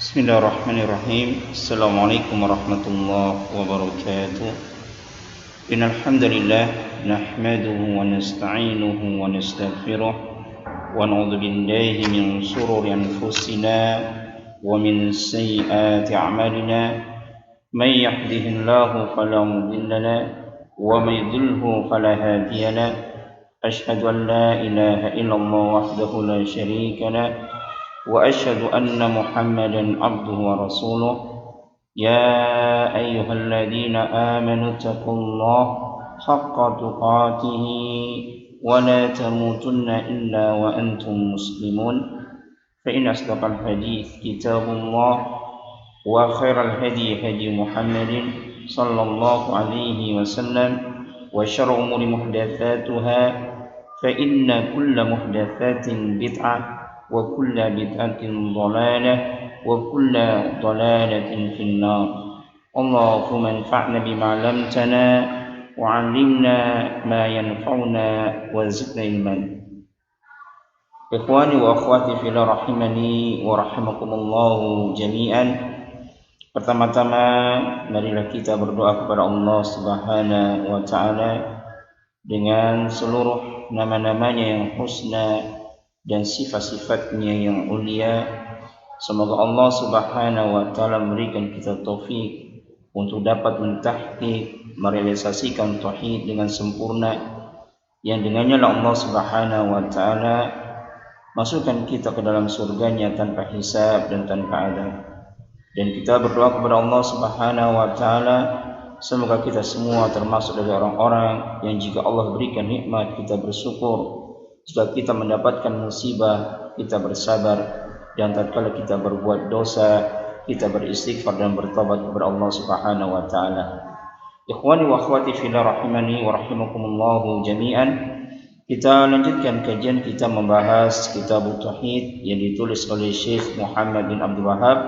Bismillahirrahmanirrahim. Assalamualaikum warahmatullahi wabarakatuh. Innal hamdalillah nahmaduhu wa nasta'inuhu wa nastaghfiruh wa na'udzu billahi min shururi anfusina wa min sayyiati a'malina. May yahdihillahu fala mudilla lahu wa may yudlilhu fala hadiya lahu. Asyhadu an la ilaha illallah wahdahu la syarika lahu وأشهد أن محمدا عبده ورسوله يا أيها الذين آمنوا اتقوا الله حق تقاته ولا تموتن إلا وأنتم مسلمون فإن أصدق الحديث كتاب الله وخير الهدي هدي محمد صلى الله عليه وسلم وشر الأمور محدثاتها فإن كل محدثات بدعة وكل بدعة ضلالة وكل ضلالة في النار اللهم انفعنا بما علمتنا وعلمنا ما ينفعنا وزدنا علما. Ikhwani wa akhwati fillah rahimani wa rahimakumullah jami'an. Pertama-tama marilah kita berdoa kepada Allah Subhanahu wa taala dengan seluruh nama-namanya yang husna dan sifat-sifatnya yang mulia. Semoga Allah Subhanahu wa taala memberikan kita taufik untuk dapat mentahqiq, merealisasikan tauhid dengan sempurna, yang dengannya Allah Subhanahu wa taala masukkan kita ke dalam surganya tanpa hisab dan tanpa adab. Dan kita berdoa kepada Allah Subhanahu wa taala semoga kita semua termasuk dari orang-orang yang jika Allah berikan nikmat kita bersyukur, jika kita mendapatkan musibah kita bersabar, dan tatkala kita berbuat dosa kita beristighfar dan bertobat kepada Allah Subhanahu wa taala. Ikhwani wa akhwati fillah rahimani wa rahimakumullah jami'an. Kita lanjutkan kajian kita membahas kitab Tauhid yang ditulis oleh Syekh Muhammad bin Abdul Wahhab.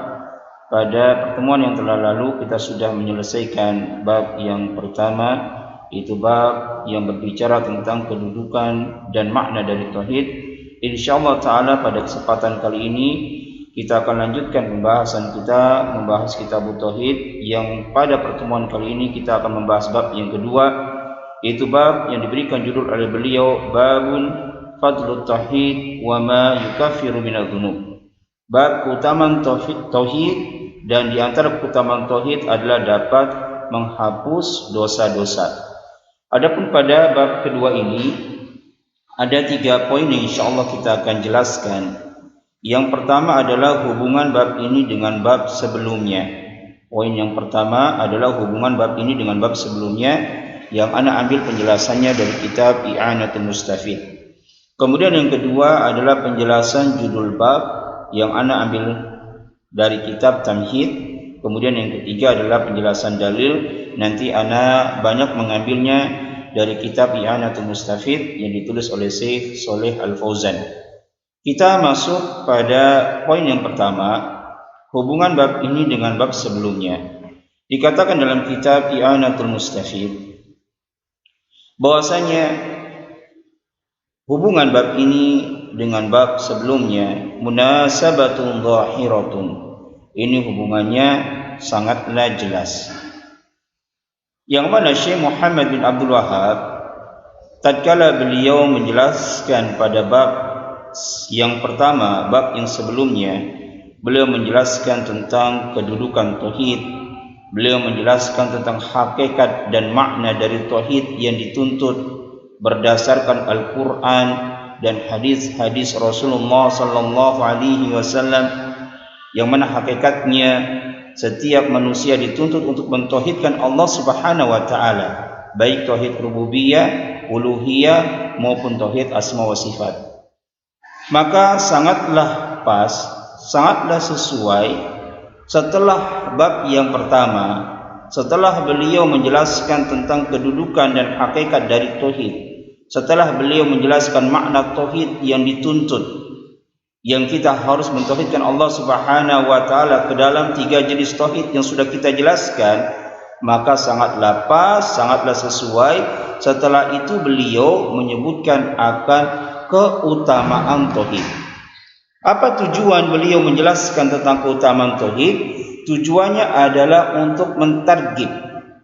Pada pertemuan yang telah lalu kita sudah menyelesaikan bab yang pertama, itu bab yang berbicara tentang kedudukan dan makna dari tauhid. Insyaallah taala pada kesempatan kali ini kita akan lanjutkan pembahasan kita membahas kitab tauhid, yang pada pertemuan kali ini kita akan membahas bab yang kedua, yaitu bab yang diberikan judul oleh beliau babun fadlut tauhid wa ma yukaffiru minadz dzunub. Bab keutamaan tauhid, dan di antara keutamaan tauhid adalah dapat menghapus dosa-dosa. Adapun pada bab kedua ini ada 3 poin yang insyaallah kita akan jelaskan. Yang pertama adalah hubungan bab ini dengan bab sebelumnya. Poin yang pertama adalah hubungan bab ini dengan bab sebelumnya, yang ana ambil penjelasannya dari kitab I'anatul Mustafid. Kemudian yang kedua adalah penjelasan judul bab yang ana ambil dari kitab Tamhid. Kemudian yang ketiga adalah penjelasan dalil, nanti ana banyak mengambilnya dari kitab I'anatul Mustafid yang ditulis oleh Syekh Shalih Al-Fauzan. Kita masuk pada poin yang pertama, hubungan bab ini dengan bab sebelumnya. Dikatakan dalam kitab I'anatul Mustafid bahwasanya hubungan bab ini dengan bab sebelumnya munasabatun dhahiratun. Ini hubungannya sangatlah jelas. Yang mana Syekh Muhammad bin Abdul Wahhab tatkala beliau menjelaskan pada bab yang pertama, bab yang sebelumnya, beliau menjelaskan tentang kedudukan tauhid, beliau menjelaskan tentang hakikat dan makna dari tauhid yang dituntut berdasarkan Al-Qur'an dan hadis-hadis Rasulullah sallallahu alaihi wasallam, yang mana hakikatnya setiap manusia dituntut untuk mentauhidkan Allah Subhanahu wa taala, baik tauhid rububiyah, uluhiyah maupun tauhid asma wa sifat. Maka sangatlah pas, sangatlah sesuai setelah bab yang pertama, setelah beliau menjelaskan tentang kedudukan dan hakikat dari tauhid, setelah beliau menjelaskan makna tauhid yang dituntut, yang kita harus mentauhidkan Allah Subhanahu wa taala ke dalam 3 jenis tauhid yang sudah kita jelaskan, maka sangatlah pas, sangatlah sesuai setelah itu beliau menyebutkan akan keutamaan tauhid. Apa tujuan beliau menjelaskan tentang keutamaan tauhid? Tujuannya adalah untuk mentargib,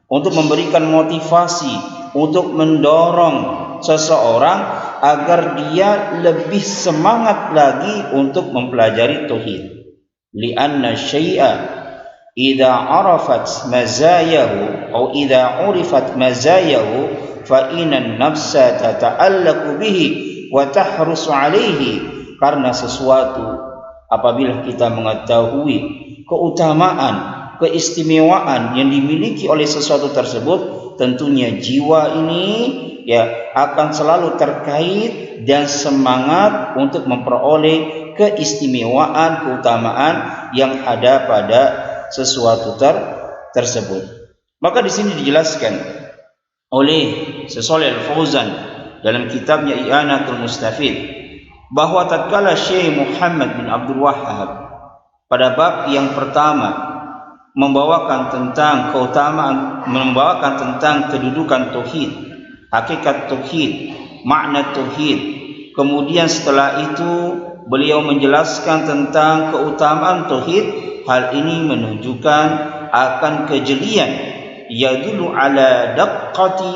untuk memberikan motivasi, untuk mendorong seseorang agar dia lebih semangat lagi untuk mempelajari tauhid. Lianna syai'a idza arafat mazayahu atau idza urifat mazayahu fa inna an-nafsa tata'allaqu bihi wa tahrusu 'alaihi. Karena sesuatu apabila kita mengetahui keutamaan, keistimewaan yang dimiliki oleh sesuatu tersebut, tentunya jiwa ini akan selalu terkait dan semangat untuk memperoleh keistimewaan, keutamaan yang ada pada sesuatu tersebut. Maka di sini dijelaskan oleh Syekh Shalih Al-Fauzan dalam kitabnya I'anatul Mustafid bahwa tatkala Syekh Muhammad bin Abdul Wahhab pada bab yang pertama membawakan tentang keutamaan, membawakan tentang kedudukan tauhid, hakikat tauhid, makna tauhid, kemudian setelah itu beliau menjelaskan tentang keutamaan tauhid, hal ini menunjukkan akan kejelian yadullu ala daqqati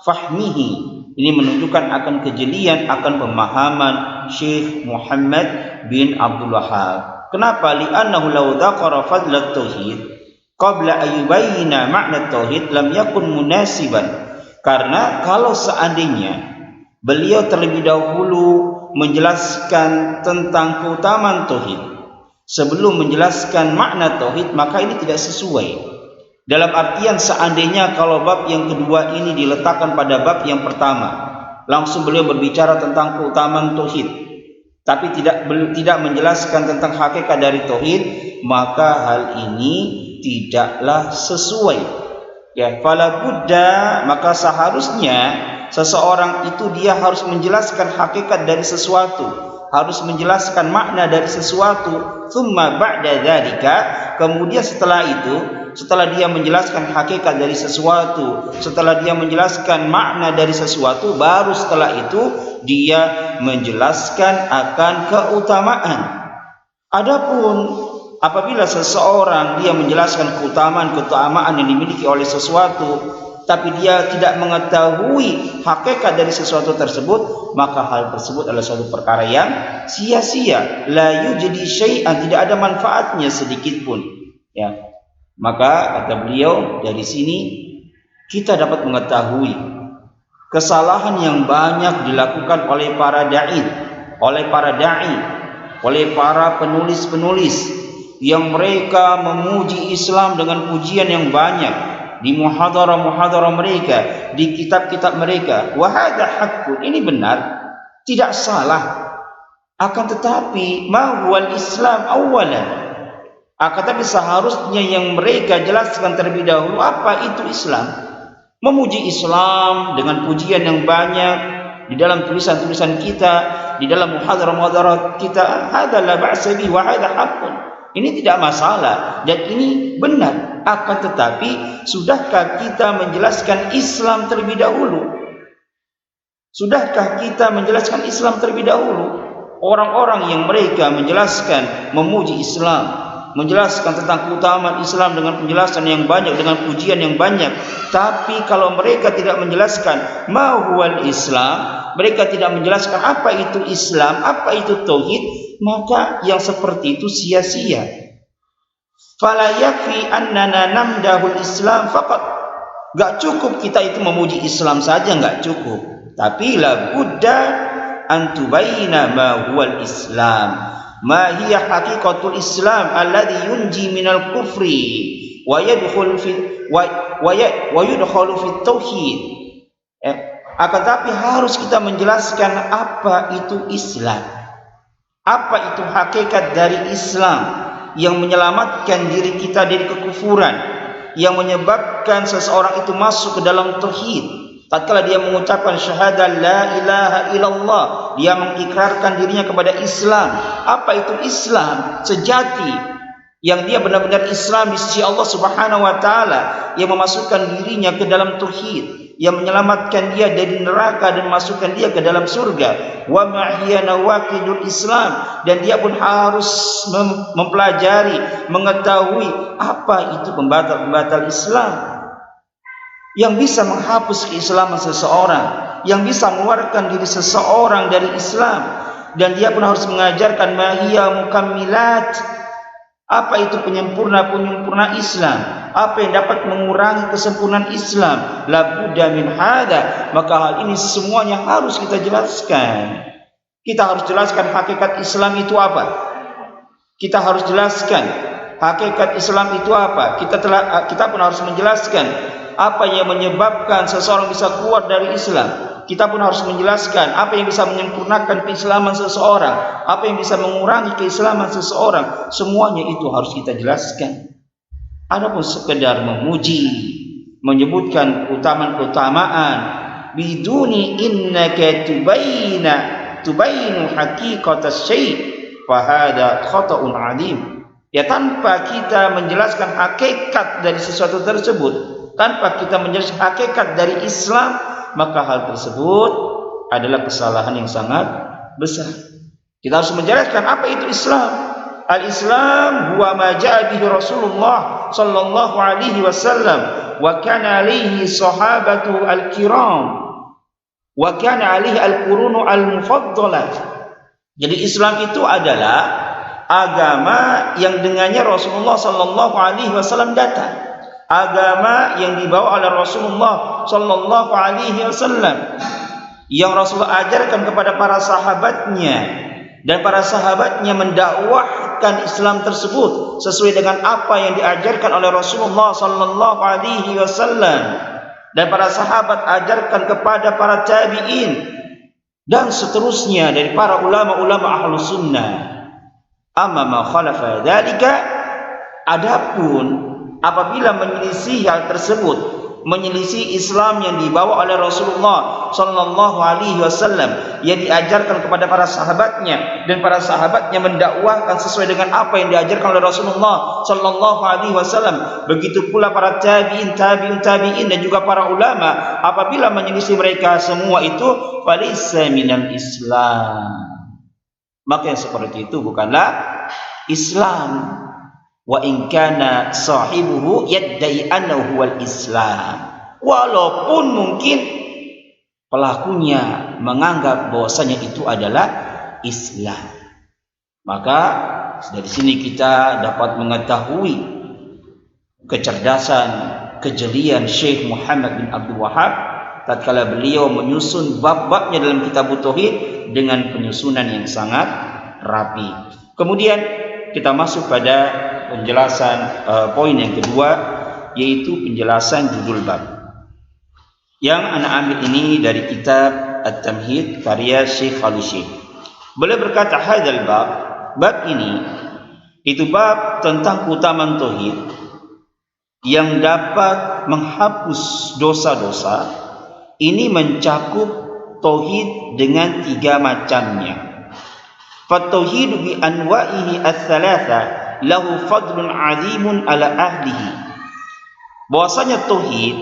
fahmihi. Ini menunjukkan akan kejelian, akan pemahaman Syekh Muhammad bin Abdul Wahhab. Kenapa? Li'annahu law dzakara fadlat tauhid qabla an yubayyana makna tauhid lam yakun munasiban. Karena kalau seandainya beliau terlebih dahulu menjelaskan tentang keutamaan tauhid sebelum menjelaskan makna tauhid, maka ini tidak sesuai. Dalam artian seandainya kalau bab yang kedua ini diletakkan pada bab yang pertama, langsung beliau berbicara tentang keutamaan tauhid, tapi tidak menjelaskan tentang hakikat dari tauhid, maka hal ini tidaklah sesuai. Fala budda, maka seharusnya seseorang itu dia harus menjelaskan hakikat dari sesuatu, harus menjelaskan makna dari sesuatu. Tsumma ba'da dzalika, kemudian setelah itu, setelah dia menjelaskan hakikat dari sesuatu, setelah dia menjelaskan makna dari sesuatu, baru setelah itu dia menjelaskan akan keutamaan. Adapun apabila seseorang dia menjelaskan keutamaan yang dimiliki oleh sesuatu, tapi dia tidak mengetahui hakikat dari sesuatu tersebut, maka hal tersebut adalah suatu perkara yang sia-sia. La yujdi syai'an, tidak ada manfaatnya sedikit pun. Maka kata beliau, dari sini kita dapat mengetahui kesalahan yang banyak dilakukan oleh para dai, oleh para penulis-penulis yang mereka memuji Islam dengan pujian yang banyak di muhadarah-muhadarah mereka, di kitab-kitab mereka. Wa hadza haqqun, ini benar, tidak salah. Akan tetapi ma huwal Islam awalan, tapi seharusnya yang mereka jelaskan terlebih dahulu apa itu Islam. Memuji Islam dengan pujian yang banyak di dalam tulisan-tulisan kita, di dalam muhadarah-muhadarah kita, hadza la ba'sa bihi wa hadza haqqun. Ini tidak masalah dan ini benar. Akan tetapi sudahkah kita menjelaskan Islam terlebih dahulu? Sudahkah kita menjelaskan Islam terlebih dahulu? Orang-orang yang mereka menjelaskan, memuji Islam, menjelaskan tentang keutamaan Islam dengan penjelasan yang banyak, dengan pujian yang banyak, tapi kalau mereka tidak menjelaskan ma huwal Islam, mereka tidak menjelaskan apa itu Islam, apa itu tauhid, maka yang seperti itu sia-sia. Fala yakfi annana namdahul Islam faqat. Gak cukup kita itu memuji Islam saja, gak cukup. Tapi la budda an tubayyana ma huwal Islam. Ma hiya haqiqatul Islam alladhi yunji minal kufri wa yadkhulu fi wa yudkhalu fi tauhid. Akan tapi harus kita menjelaskan apa itu Islam, apa itu hakikat dari Islam yang menyelamatkan diri kita dari kekufuran, yang menyebabkan seseorang itu masuk ke dalam tauhid. Tatkala dia mengucapkan syahadat la ilaha illallah, dia mengikrarkan dirinya kepada Islam. Apa itu Islam sejati, yang dia benar-benar Islam di sisi Allah Subhanahu wa taala, yang memasukkan dirinya ke dalam tauhid. yang menyelamatkan dia dari neraka dan masukkan dia ke dalam surga. Wa ma hiya nawaqidul Islam, dan dia pun harus mempelajari, mengetahui apa itu pembatal-pembatal Islam yang bisa menghapus keislaman seseorang, yang bisa mengeluarkan diri seseorang dari Islam. Dan dia pun harus mengajarkan mahiyya mukammilat, apa itu penyempurna Islam, apa yang dapat mengurangi kesempurnaan Islam. La budda min hada, maka hal ini semuanya harus kita jelaskan. Kita harus jelaskan hakikat Islam itu apa. Kita harus jelaskan hakikat Islam itu apa. Kita pun harus menjelaskan apa yang menyebabkan seseorang bisa keluar dari Islam. Kita pun harus menjelaskan apa yang bisa menyempurnakan keislaman seseorang, apa yang bisa mengurangi keislaman seseorang. Semuanya itu harus kita jelaskan. Adapun sekedar memuji, menyebutkan keutamaan biduni innaka tubainu haqiqatas syai' fa hadza khata'un 'adzim. Ya, tanpa kita menjelaskan hakikat dari sesuatu tersebut, tanpa kita menjelaskan hakikat dari Islam, maka hal tersebut adalah kesalahan yang sangat besar. Kita harus menjelaskan apa itu Islam. Al-Islam huwa ma ja'a bihi Rasulullah sallallahu alaihi wasallam wa kana alaihi sahabatu al-kiram wa kana alaihi al-qurunu al-mufaddalah. Jadi Islam itu adalah agama yang dengannya Rasulullah sallallahu alaihi wasallam datang. Agama yang dibawa oleh Rasulullah sallallahu alaihi wasallam, yang Rasulullah ajarkan kepada para sahabatnya, dan para sahabatnya mendakwahkan Islam tersebut sesuai dengan apa yang diajarkan oleh Rasulullah sallallahu alaihi wasallam, dan para sahabat ajarkan kepada para tabi'in dan seterusnya dari para ulama-ulama ahlus sunnah. Amma ma khalafa dzalika, adapun apabila menyelisih hal tersebut, menyelisih Islam yang dibawa oleh Rasulullah sallallahu alaihi wasallam, yang diajarkan kepada para sahabatnya, dan para sahabatnya mendakwahkan sesuai dengan apa yang diajarkan oleh Rasulullah sallallahu alaihi wasallam, begitu pula para tabi'in dan juga para ulama, apabila menyelisih mereka semua itu, falaysa minal Islam, maka yang seperti itu bukanlah Islam. Wa in kana sahibuhu yaddai annahu wal Islam, walaupun mungkin pelakunya menganggap bahwasanya itu adalah Islam. Maka dari sini kita dapat mengetahui kecerdasan, kejelian Syekh Muhammad bin Abdul Wahhab tatkala beliau menyusun bab-babnya dalam kitab tauhid dengan penyusunan yang sangat rapi. Kemudian kita masuk pada penjelasan poin yang kedua, yaitu penjelasan judul bab. Yang anak ambil ini dari kitab At-Tamhid karya Syekh Khalid Syekh. Beliau berkata, hadzal bab ini itu bab tentang keutamaan tauhid yang dapat menghapus dosa-dosa. Ini mencakup tauhid dengan 3 macamnya. Fa-tauhid bi anwa'ihi ats-tsalatsa lahu fadlun 'azimun ala ahlihi. Bahwasanya tauhid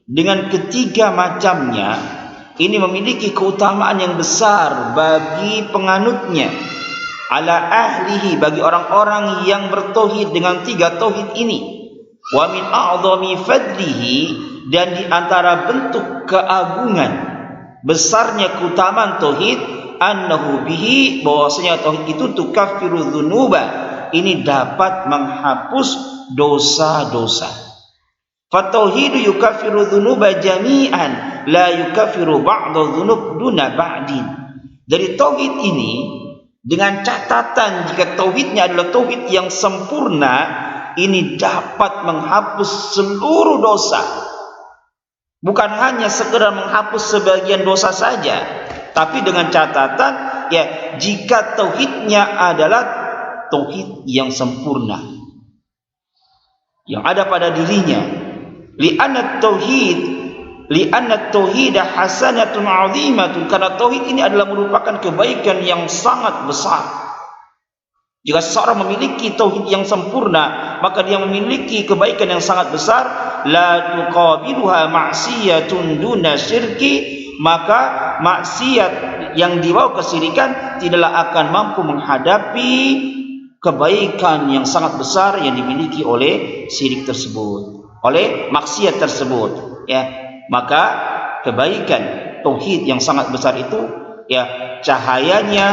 dengan 3 macamnya ini memiliki keutamaan yang besar bagi penganutnya, ala ahlihi, bagi orang-orang yang bertauhid dengan 3 tauhid ini. Wa min a'dhami fadlihi, dan di antara bentuk keagungan besarnya keutamaan tauhid, annahu bihi, bahwasanya tauhid itu tukaffiru dzunuba, ini dapat menghapus dosa-dosa. Fatauhidu yukaffiru dzunuba jami'an, la yukaffiru ba'dha dzunub duna ba'din. Dari tauhid ini, dengan catatan jika tauhidnya adalah tauhid yang sempurna, ini dapat menghapus seluruh dosa. Bukan hanya sekedar menghapus sebagian dosa saja, tapi dengan catatan, ya, jika tauhidnya adalah tauhid yang sempurna yang ada pada dirinya. Li'anna tauhid hasanatun 'azimatun, karena tauhid ini adalah merupakan kebaikan yang sangat besar. Jika seseorang memiliki tauhid yang sempurna, maka dia memiliki kebaikan yang sangat besar. La tuqabiluha ma'siyatun duna syirki, maka maksiat yang dibawa kesyirikan tidaklah akan mampu menghadapi kebaikan yang sangat besar yang dimiliki oleh syirik tersebut, oleh maksiat tersebut, ya. Maka kebaikan tauhid yang sangat besar itu, ya, cahayanya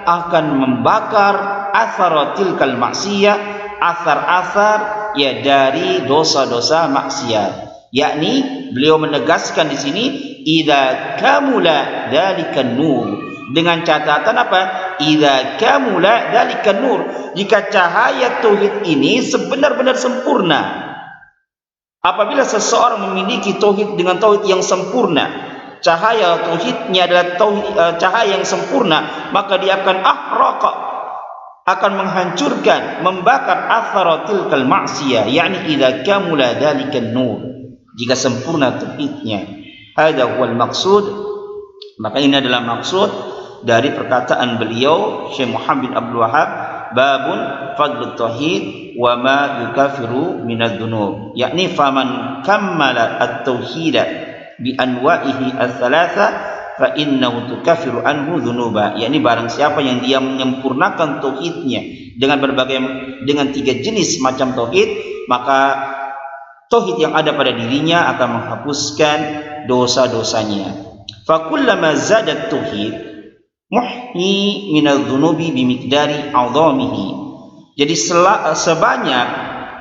akan membakar atharatil kal maksiyah, asar-asar, ya, dari dosa-dosa maksiat. Yakni beliau menegaskan di sini idza kamula dzalikan nur, dengan catatan apa? Idza kamula dzalikan nur, jika cahaya tauhid ini sebenar-benar sempurna. Apabila seseorang memiliki tauhid dengan tauhid yang sempurna, cahaya tauhidnya adalah cahaya yang sempurna, maka dia akan ahraqa, akan menghancurkan, membakar atharatil kal ma'siyah, yakni idza kamula dzalikan nur, jika sempurna tauhidnya. Hadza huwal maqsud, maka ini adalah maksud dari perkataan beliau Syekh Muhammad bin Abdul Wahhab, babun fadlut tauhid wa ma yukafiru minadz dzunub, yakni faman kammala at-tauhid bi anwa'ihi ats-tsalatsa fa innahu tukaffiru anhu dzunuba, yakni barang siapa yang dia menyempurnakan tauhidnya dengan tiga jenis macam tauhid, maka tauhid yang ada pada dirinya akan menghapuskan dosa-dosanya. Fa kullama zadat tauhid muhyi minadz dzunubi bimiqdari 'azamihi, jadi sebanyak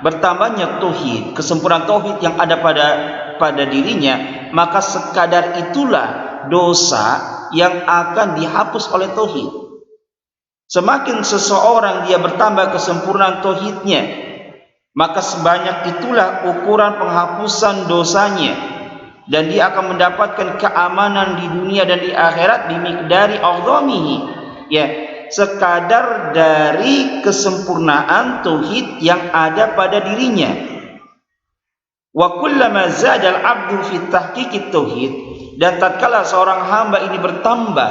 bertambahnya tauhid, kesempurnaan tauhid yang ada pada dirinya, maka sekadar itulah dosa yang akan dihapus oleh tauhid. Semakin seseorang dia bertambah kesempurnaan tauhidnya, maka sebanyak itulah ukuran penghapusan dosanya, dan dia akan mendapatkan keamanan di dunia dan di akhirat bimiqdari a'zamihi, ya, sekadar dari kesempurnaan tauhid yang ada pada dirinya. Wa kullama zada al-'abdu fi tahqiqit tauhid, dan tatkala seorang hamba ini bertambah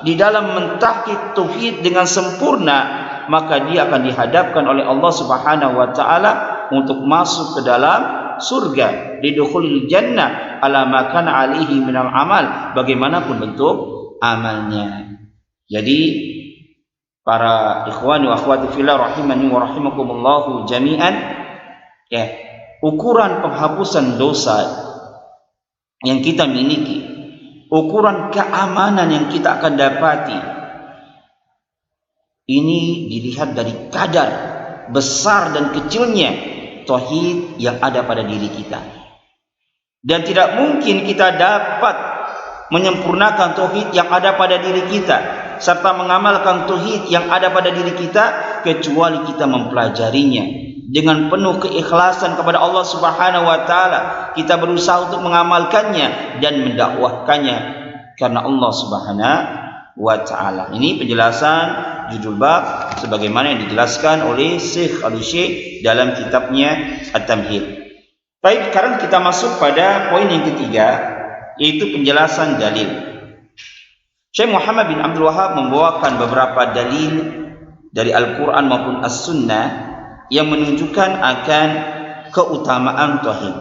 di dalam mentahqiq tauhid dengan sempurna, maka dia akan dihadapkan oleh Allah Subhanahu wa taala untuk masuk ke dalam surga, didukhulil jannah ala ma kana alaihi minal amal, bagaimanapun bentuk amalnya. Jadi para ikhwani wa akhwati fillah rahimani wa rahimakumullah jami'an, ya, ukuran penghapusan dosa yang kita miliki, ukuran keamanan yang kita akan dapati, ini dilihat dari kadar besar dan kecilnya tauhid yang ada pada diri kita. Dan tidak mungkin kita dapat menyempurnakan tauhid yang ada pada diri kita serta mengamalkan tauhid yang ada pada diri kita kecuali kita mempelajarinya dengan penuh keikhlasan kepada Allah Subhanahu wa taala. Kita berusaha untuk mengamalkannya dan mendakwahkannya karena Allah Subhanahu wa taala. Ini penjelasan judul bab sebagaimana yang dijelaskan oleh Syekh Al-Syekh dalam kitabnya At-Tamhid. Baik, sekarang kita masuk pada poin yang ketiga, yaitu penjelasan dalil. Syekh Muhammad bin Abdul Wahhab membawakan beberapa dalil dari Al-Quran maupun As-Sunnah yang menunjukkan akan keutamaan tauhid.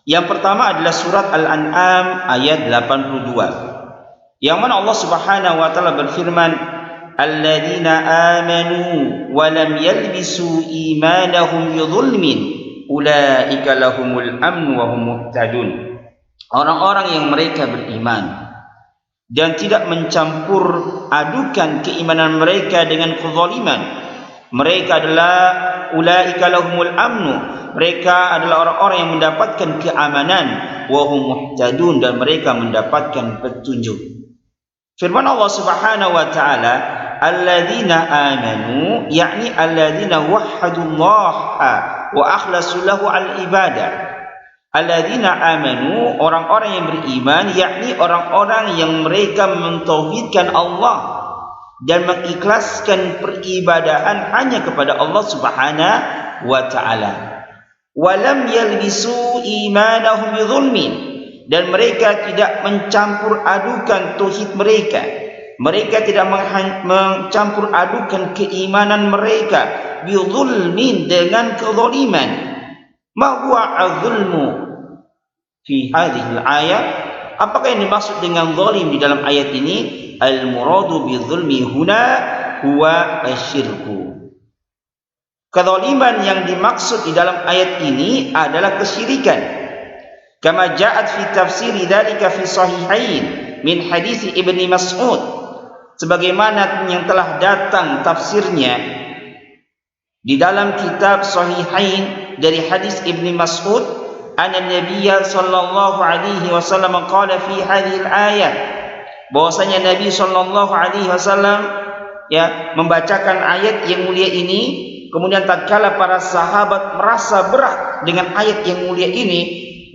Yang pertama adalah surat Al-An'am ayat 82, yang mana Allah Subhanahu wa taala berfirman, alladzina amanu wa lam yalbisu imanahum bidzulmin ulaika lahumul amnu wa hum muhtadun. Orang-orang yang mereka beriman dan tidak mencampur adukan keimanan mereka dengan kezaliman, mereka adalah ulaika lahumul amnu, mereka adalah orang-orang yang mendapatkan keamanan, wa hum muhtadun, dan mereka mendapatkan petunjuk. Firman Allah Subhanahu wa taala, alladzina amanu, yakni alladzina wahhadullaha wa akhlasu lahu al-ibadah. Alladzina amanu, orang-orang yang beriman, yakni orang-orang yang mereka mentauhidkan Allah dan mengikhlaskan peribadahan hanya kepada Allah Subhanahu wa taala. Walam yalbisu imanahum bidzulmin, dan mereka tidak mencampur adukan tauhid mereka. Mereka tidak mencampur adukan keimanan mereka bidzulmin, dengan kezaliman. Ma huwa az-zulmu fi hadhihi al-ayah? Apakah yang dimaksud dengan zalim di dalam ayat ini? Al-muradu bidzulmi huna huwa asyirku. Kezaliman yang dimaksud di dalam ayat ini adalah kesyirikan. Kama ja'at fi tafsiri dzalika fi sahihain min hadis Ibnu Mas'ud, sebagaimana yang telah datang tafsirnya di dalam kitab Sahihain dari hadis Ibnu Mas'ud, anna Nabiyya sallallahu alaihi wasallam qala fi hadhihi al-ayah, bahwasanya Nabi sallallahu alaihi wasallam membacakan ayat yang mulia ini. Kemudian tatkala para sahabat merasa berat dengan ayat yang mulia ini,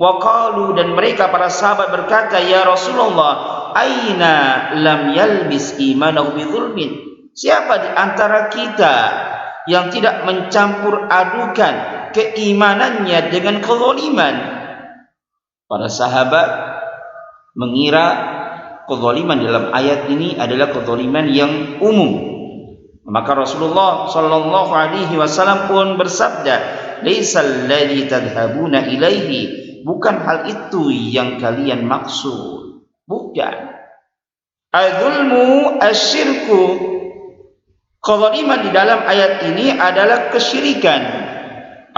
waqalu, dan mereka para sahabat berkata, ya Rasulullah, aina lam yalbis imanahu bidzulmin? Siapa di antara kita yang tidak mencampur adukan keimanannya dengan kezaliman? Para sahabat mengira kezaliman dalam ayat ini adalah kezaliman yang umum. Maka Rasulullah sallallahu alaihi wasallam pun bersabda, laisal ladzi tadhhabuna ilaihi, bukan hal itu yang kalian maksud, bukan. Adzulmu asyirku, kezaliman di dalam ayat ini adalah kesyirikan.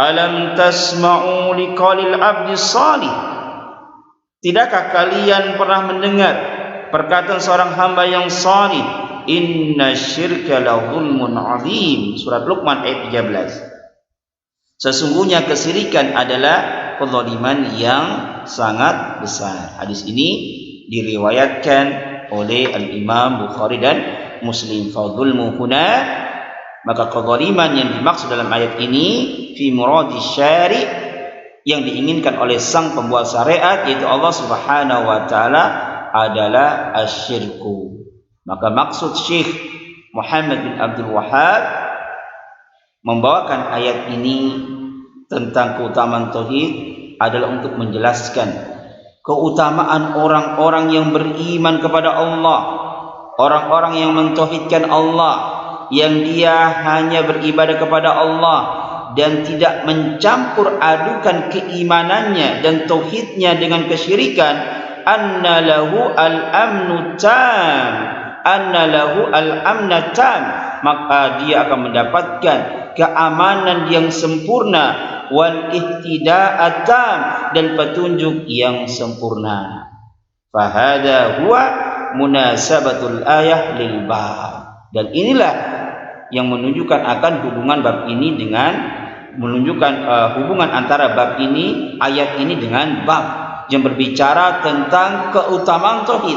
Alam tasma'u liqaulil abdi salih, tidakkah kalian pernah mendengar perkataan seorang hamba yang salih? Inna syirka la zulmun azim, surat Luqman ayat 13. Sesungguhnya kesyirikan adalah kezaliman yang sangat besar. Hadis ini diriwayatkan oleh Al-Imam Bukhari dan Muslim. Fadzulmu huna, maka kezaliman yang dimaksud dalam ayat ini fi muradi syari', yang diinginkan oleh sang pembuat syariat, yaitu Allah Subhanahu wa taala, adalah asyirku. Maka maksud Syekh Muhammad bin Abdul Wahhab membawakan ayat ini tentang keutamaan tauhid adalah untuk menjelaskan keutamaan orang-orang yang beriman kepada Allah, orang-orang yang mentauhidkan Allah, yang dia hanya beribadah kepada Allah dan tidak mencampur adukan keimanannya dan tauhidnya dengan kesyirikan. Anna lahu al-amnu tam, anna lahu al-amnatan, maka dia akan mendapatkan keamanan yang sempurna, wal ihtida'atam, dan petunjuk yang sempurna. Fahada huwa munasabatul ayah lil bab, dan inilah yang menunjukkan akan hubungan bab ini dengan hubungan antara bab ini, ayat ini, dengan bab yang berbicara tentang keutamaan tauhid.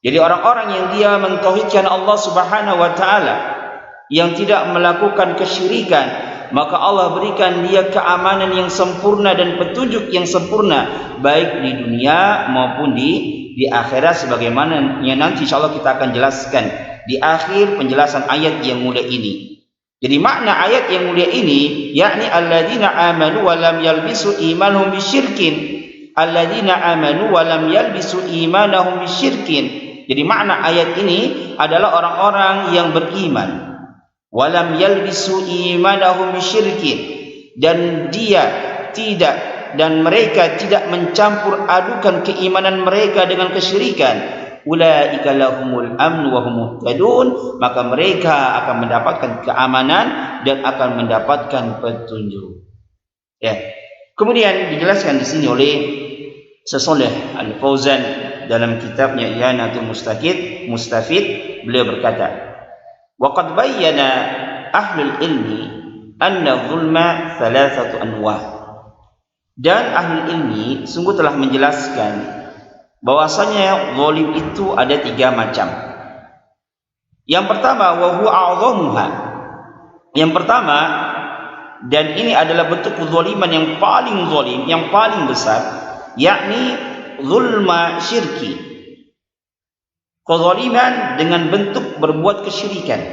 Jadi orang-orang yang dia mentauhidkan Allah Subhanahu wa taala, yang tidak melakukan kesyirikan, maka Allah berikan dia keamanan yang sempurna dan petunjuk yang sempurna, baik di dunia maupun di akhirat, sebagaimana yang nanti insyaallah kita akan jelaskan di akhir penjelasan ayat yang mulia ini. Jadi makna ayat yang mulia ini, yakni alladzina amanu wa lam yalbisu imanahum bisyirkin, alladzina amanu wa lam yalbisu imanahum bisyirkin. Jadi makna ayat ini adalah orang-orang yang beriman, walam yalbisu imanahum bisyirkin, dan mereka tidak mencampur adukan keimanan mereka dengan kesyirikan. Ulaika lahumul amnu wa hum muhtadun, maka mereka akan mendapatkan keamanan dan akan mendapatkan petunjuk. Ya. Kemudian dijelaskan di sini oleh Syaikh Al-Fauzan dalam kitabnya I'anatul Mustafid, beliau berkata, wa qad bayyana ahlul ilmi anna zulma thalathatu anwa', dan ahlul ilmi sungguh telah menjelaskan bahwasanya zalim itu ada 3 macam. Yang pertama, wa huwa a'dhamuha, yang pertama, dan ini adalah bentuk kezaliman yang paling zalim, yang paling besar, yakni zulma syirki, kezaliman dengan bentuk berbuat kesyirikan.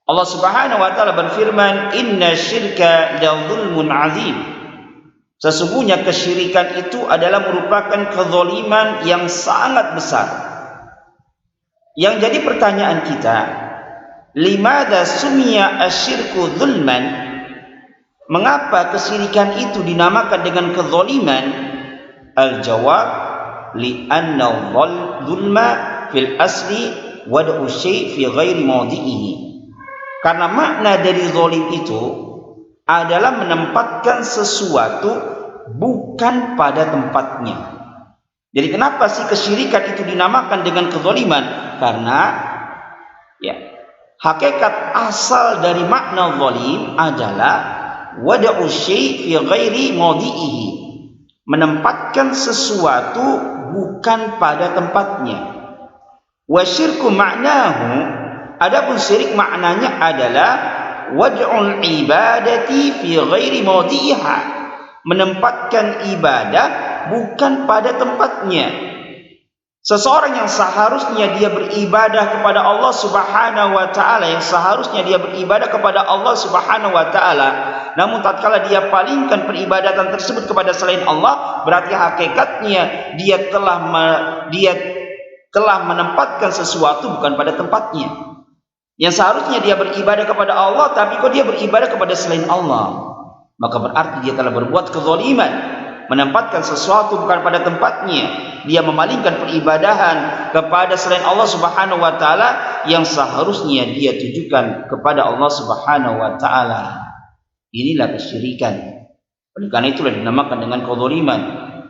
Allah Subhanahu wa taala berfirman, inna syirka la zulmun azim, sesungguhnya kesyirikan itu adalah merupakan kezaliman yang sangat besar. Yang jadi pertanyaan kita, Limadza sumiya asyirku dzulman? Mengapa kesyirikan itu dinamakan dengan kezaliman? Al-jawab, li'anna dzulma fil asli wad'u syai' fi ghairi mawdi'ihi. Karena makna dari zalim itu adalah menempatkan sesuatu bukan pada tempatnya. Jadi kenapa sih kesyirikan itu dinamakan dengan kezaliman? Karena hakikat asal dari makna zalim adalah wada'u syai' fi ghairi mawdi'ihi, menempatkan sesuatu bukan pada tempatnya. Wa syirku maknahu, adapun syirik maknanya adalah wad'ul ibadati fi ghairi mawdi'iha, menempatkan ibadah bukan pada tempatnya. Seseorang yang seharusnya dia beribadah kepada Allah Subhanahu wa taala, yang seharusnya dia beribadah kepada Allah Subhanahu wa taala, namun tatkala dia palingkan peribadatan tersebut kepada selain Allah, berarti hakikatnya dia telah menempatkan sesuatu bukan pada tempatnya. Yang seharusnya dia beribadah kepada Allah, tapi kok dia beribadah kepada selain Allah, maka berarti dia telah berbuat kezaliman, menempatkan sesuatu bukan pada tempatnya. Dia memalingkan peribadahan kepada selain Allah Subhanahu wa taala yang seharusnya dia tujukan kepada Allah Subhanahu wa taala. Inilah kesyirikan. Oleh karena itulah dinamakan dengan kezaliman.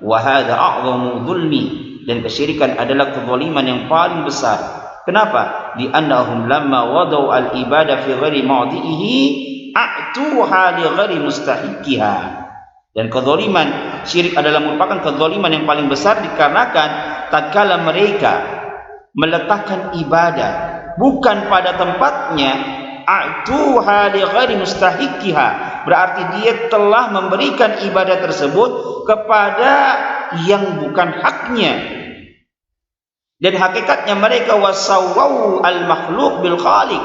Wa hadza a'zamu dzulmi, dan kesyirikan adalah kezaliman yang paling besar. Kenapa? Di annahum lamma wadau al-ibadah fi ghairi mawdi'ihi a'tuha li ghairi mustahiqiha. Dan kezaliman syirik adalah merupakan kezaliman yang paling besar dikarenakan tatkala mereka meletakkan ibadah bukan pada tempatnya, a'tuha li ghairi mustahiqiha, berarti dia telah memberikan ibadah tersebut kepada yang bukan haknya. Dan hakikatnya mereka wasawwau al-makhluq bil khaliq,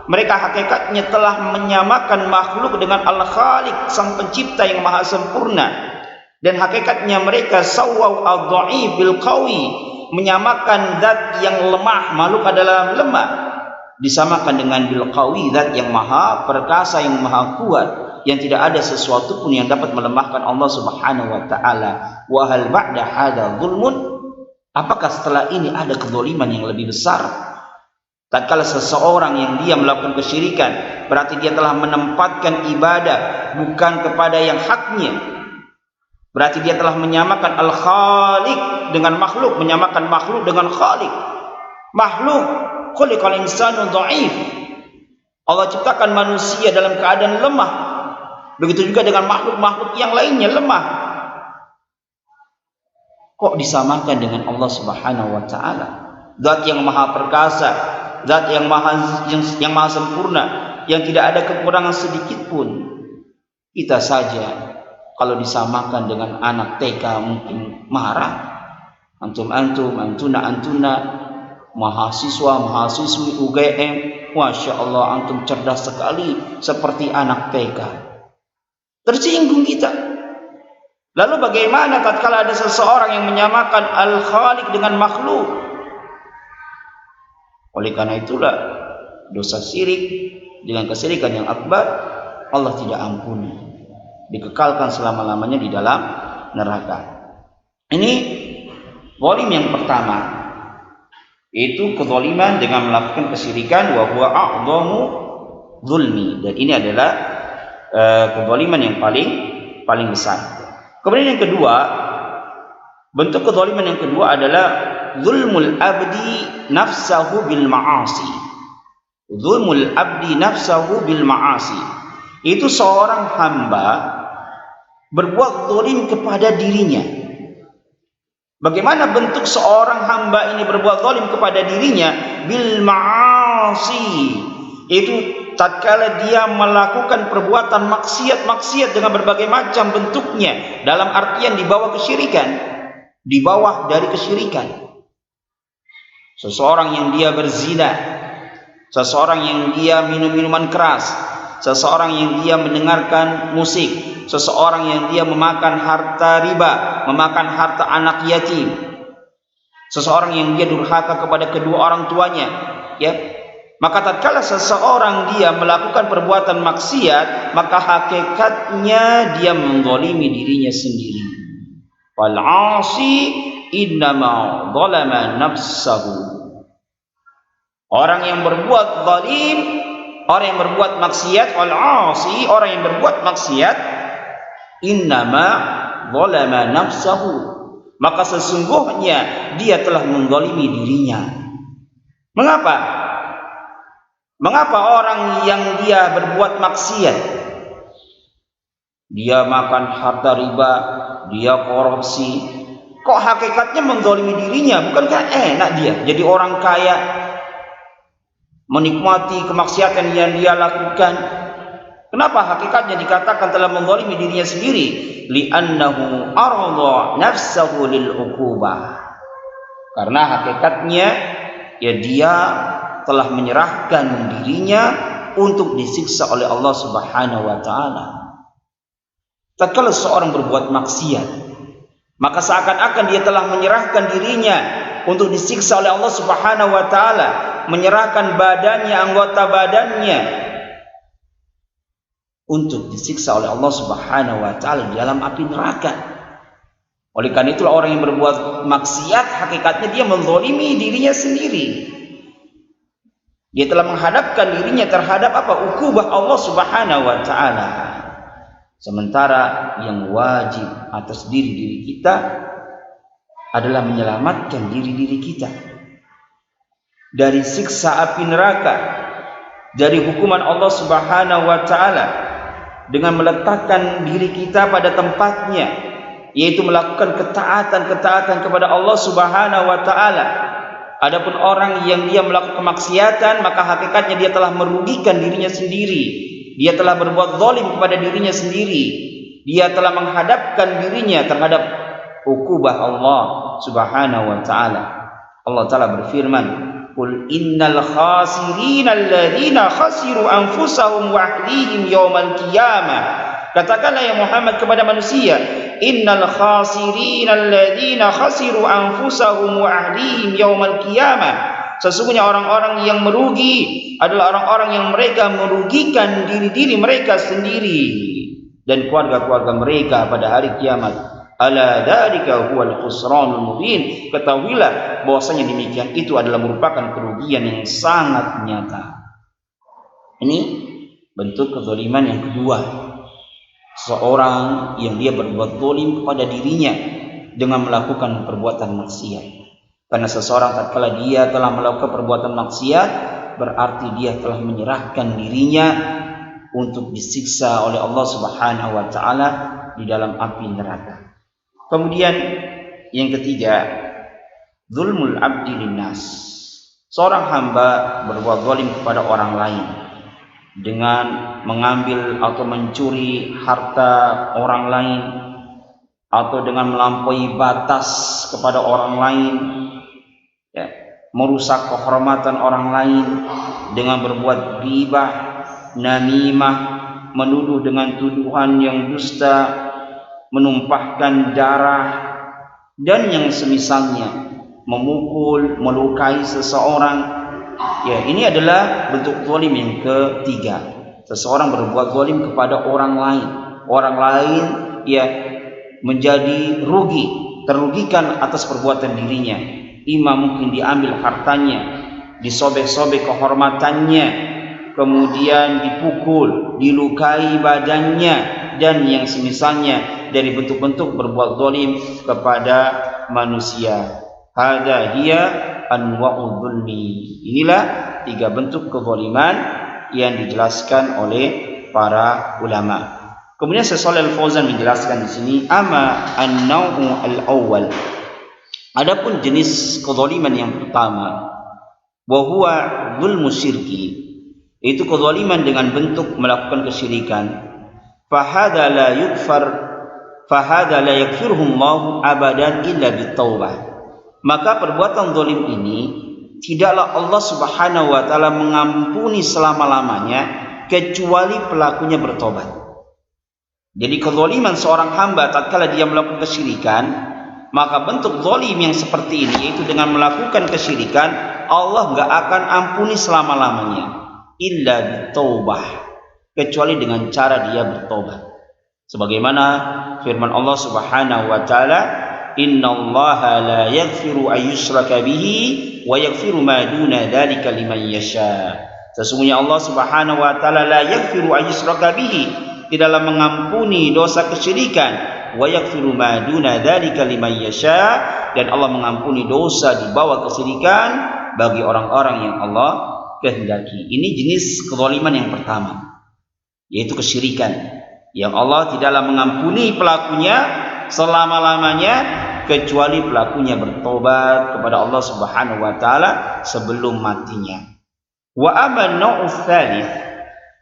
mereka hakikatnya telah menyamakan makhluk dengan Al-Khaliq, sang pencipta yang maha sempurna. Dan hakikatnya mereka sawwaw ad-dha'if bil qawi, menyamakan zat yang lemah, makhluk adalah lemah, disamakan dengan bil qawi, zat yang maha perkasa, yang maha kuat, yang tidak ada sesuatu pun yang dapat melemahkan Allah Subhanahu wa taala. Wa hal ba'da hadza dzulmun? Apakah setelah ini ada kezaliman yang lebih besar? Tatkala seseorang yang dia melakukan kesyirikan, berarti dia telah menempatkan ibadah bukan kepada yang haknya. Berarti dia telah menyamakan Al-Khaliq dengan makhluk, menyamakan makhluk dengan Khaliq. Makhluk, khuliqal insanu dha'if. Allah ciptakan manusia dalam keadaan lemah. Begitu juga dengan makhluk-makhluk yang lainnya lemah. Kok disamakan dengan Allah Subhanahu wa taala? Zat yang maha perkasa, zat yang maha sempurna, yang tidak ada kekurangan sedikit pun. Kita saja kalau disamakan dengan anak TK mungkin marah. Antuna, mahasiswa-mahasiswi UGM, Masya Allah, antum cerdas sekali, seperti anak TK. Tersinggung kita. Lalu bagaimana tatkala ada seseorang yang menyamakan Al-Khaliq dengan makhluk? Oleh karena itulah dosa syirik dengan kesyirikan yang akbar Allah tidak ampuni, dikekalkan selama-lamanya di dalam neraka. Ini zalim yang pertama, yaitu kezaliman dengan melakukan kesyirikan, wa huwa a'dhamu dzulmi, dan ini adalah kezaliman yang paling besar. Kemudian yang kedua, bentuk kezaliman yang kedua adalah zulmul abdi nafsahu bil ma'asi. Zulmul abdi nafsahu bil ma'asi, itu seorang hamba berbuat zalim kepada dirinya. Bagaimana bentuk seorang hamba ini berbuat zalim kepada dirinya? Bil ma'asi, itu tatkala dia melakukan perbuatan maksiat dengan berbagai macam bentuknya, dalam artian di bawah kesyirikan, di bawah dari kesyirikan. Seseorang yang dia berzina, seseorang yang dia minum minuman keras, seseorang yang dia mendengarkan musik, seseorang yang dia memakan harta riba, memakan harta anak yatim, seseorang yang dia durhaka kepada kedua orang tuanya, ya. Maka tatkala seseorang dia melakukan perbuatan maksiat, maka hakikatnya dia menzalimi dirinya sendiri. Wal 'asi innama zalama nafsahu. Orang yang berbuat zalim, orang yang berbuat maksiat, wal 'asi, orang yang berbuat maksiat, innama zalama nafsahu. Maka sesungguhnya dia telah menzalimi dirinya. Mengapa? Mengapa orang yang dia berbuat maksiat, dia makan harta riba, dia korupsi, kok hakikatnya menzalimi dirinya? Bukankah enak dia jadi orang kaya, menikmati kemaksiatan yang dia lakukan? Kenapa hakikatnya dikatakan telah menzalimi dirinya sendiri? Li'annahu arada nafsahu lil uqubah. Karena hakikatnya ya dia telah menyerahkan dirinya untuk disiksa oleh Allah Subhanahu wa taala. Tatkala seorang berbuat maksiat, maka seakan-akan dia telah menyerahkan dirinya untuk disiksa oleh Allah Subhanahu wa taala, menyerahkan badannya, anggota badannya untuk disiksa oleh Allah Subhanahu wa taala di dalam api neraka. Oleh karena itulah orang yang berbuat maksiat hakikatnya dia menzalimi dirinya sendiri. Dia telah menghadapkan dirinya terhadap apa? Ukubah Allah Subhanahu wa taala. Sementara yang wajib atas diri kita adalah menyelamatkan diri kita dari siksa api neraka, dari hukuman Allah Subhanahu wa taala dengan meletakkan diri kita pada tempatnya, yaitu melakukan ketaatan kepada Allah Subhanahu wa taala. Adapun orang yang dia melakukan kemaksiatan, maka hakikatnya dia telah merugikan dirinya sendiri. Dia telah berbuat zalim kepada dirinya sendiri. Dia telah menghadapkan dirinya terhadap ukubah Allah Subhanahu wa taala. Allah taala berfirman, "Qul innal khasirina alladzina khasiru anfusahum wa ahlihim yaumal qiyamah." Katakanlah ya Muhammad kepada manusia, innal khasirina alladzina khasiru anfusahum wa ahlihim yaumal qiyamah. Sesungguhnya orang-orang yang merugi adalah orang-orang yang mereka merugikan diri-diri mereka sendiri dan keluarga-keluarga mereka pada hari kiamat. Ala dzalika huwal khusranul mubin. Ketahuilah bahwasanya demikian itu adalah merupakan kerugian yang sangat nyata. Ini bentuk kezaliman yang kedua. Seorang yang dia berbuat zalim kepada dirinya dengan melakukan perbuatan maksiat. Karena seseorang tatkala dia telah melakukan perbuatan maksiat, berarti dia telah menyerahkan dirinya untuk disiksa oleh Allah Subhanahu wa taala di dalam api neraka. Kemudian yang ketiga, zulmul abdi linnas. Seorang hamba berbuat zalim kepada orang lain dengan mengambil atau mencuri harta orang lain, atau dengan melampaui batas kepada orang lain, ya, merusak kehormatan orang lain dengan berbuat ghibah, namimah, menuduh dengan tuduhan yang dusta, menumpahkan darah dan yang semisalnya, memukul, melukai seseorang. Ya, ini adalah bentuk zalim yang ketiga. Seseorang berbuat zalim kepada orang lain. Orang lain ya menjadi rugi, terugikan atas perbuatan dirinya. Ima mungkin diambil hartanya, disobek-sobek kehormatannya, kemudian dipukul, dilukai badannya dan yang semisalnya dari bentuk-bentuk berbuat zalim kepada manusia. Hada hiya anwa'udz zulmi. Inilah tiga bentuk kezaliman yang dijelaskan oleh para ulama. Kemudian Syekh Shalih Al-Fauzan menjelaskan di sini, ama an-naw'u al-awwal. Adapun jenis kezaliman yang pertama, wa huwa zulmu syirki, itu kezaliman dengan bentuk melakukan kesyirikan. Fahadha la yakfirhum Allah abadan illa bitaubah. Maka perbuatan zalim ini tidaklah Allah Subhanahu wa taala mengampuni selama-lamanya kecuali pelakunya bertobat. Jadi kezaliman seorang hamba tatkala dia melakukan kesyirikan, maka bentuk zalim yang seperti ini, yaitu dengan melakukan kesyirikan, Allah nggak akan ampuni selama-lamanya illa bitaubah, kecuali dengan cara dia bertobat. Sebagaimana firman Allah Subhanahu wa taala, innallaha la yaghfiru ayyushraka bihi wa yaghfiru ma duna dzalika liman yasha. Sesungguhnya Allah Subhanahu wa taala la yaghfiru ayyushraka bihi, tidaklah mengampuni dosa kesyirikan, wa yaghfiru ma duna dzalika liman yasha, dan Allah mengampuni dosa di bawah kesyirikan bagi orang-orang yang Allah kehendaki. Ini jenis kezaliman yang pertama, yaitu kesyirikan, yang Allah tidaklah mengampuni pelakunya selama-lamanya kecuali pelakunya bertobat kepada Allah Subhanahu wa taala sebelum matinya. Wa amma nau'us tsalits,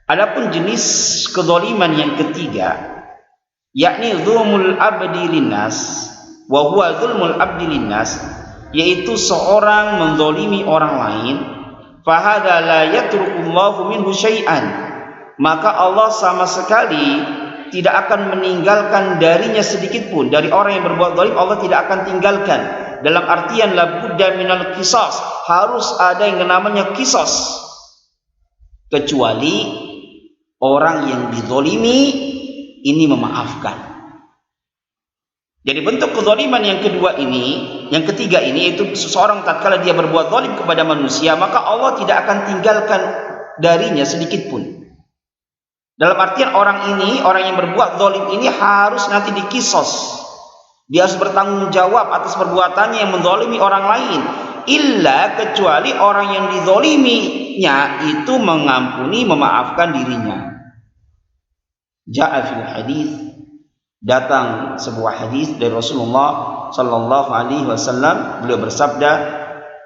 adapun jenis kezaliman yang ketiga, yakni zulmul abdi linnas, wa huwa zulmul abdi linnas, yaitu seorang menzalimi orang lain, fa hadza la yatrukullahu minhu syai'an, maka Allah sama sekali tidak akan meninggalkan darinya sedikit pun. Dari orang yang berbuat zalim Allah tidak akan tinggalkan. Dalam artian la budda minal qisas, harus ada yang namanya qisas, kecuali orang yang dizalimi ini memaafkan. Jadi bentuk kezaliman yang kedua ini, yang ketiga ini, yaitu seseorang tatkala dia berbuat zalim kepada manusia, maka Allah tidak akan tinggalkan darinya sedikit pun. Dalam artian orang ini, orang yang berbuat zalim ini harus nanti dikisos. Dia harus bertanggung jawab atas perbuatannya yang menzalimi orang lain. Illa, kecuali orang yang dizaliminya itu mengampuni, memaafkan dirinya. Ja'a fil hadis, datang sebuah hadis dari Rasulullah sallallahu alaihi wasallam, beliau bersabda,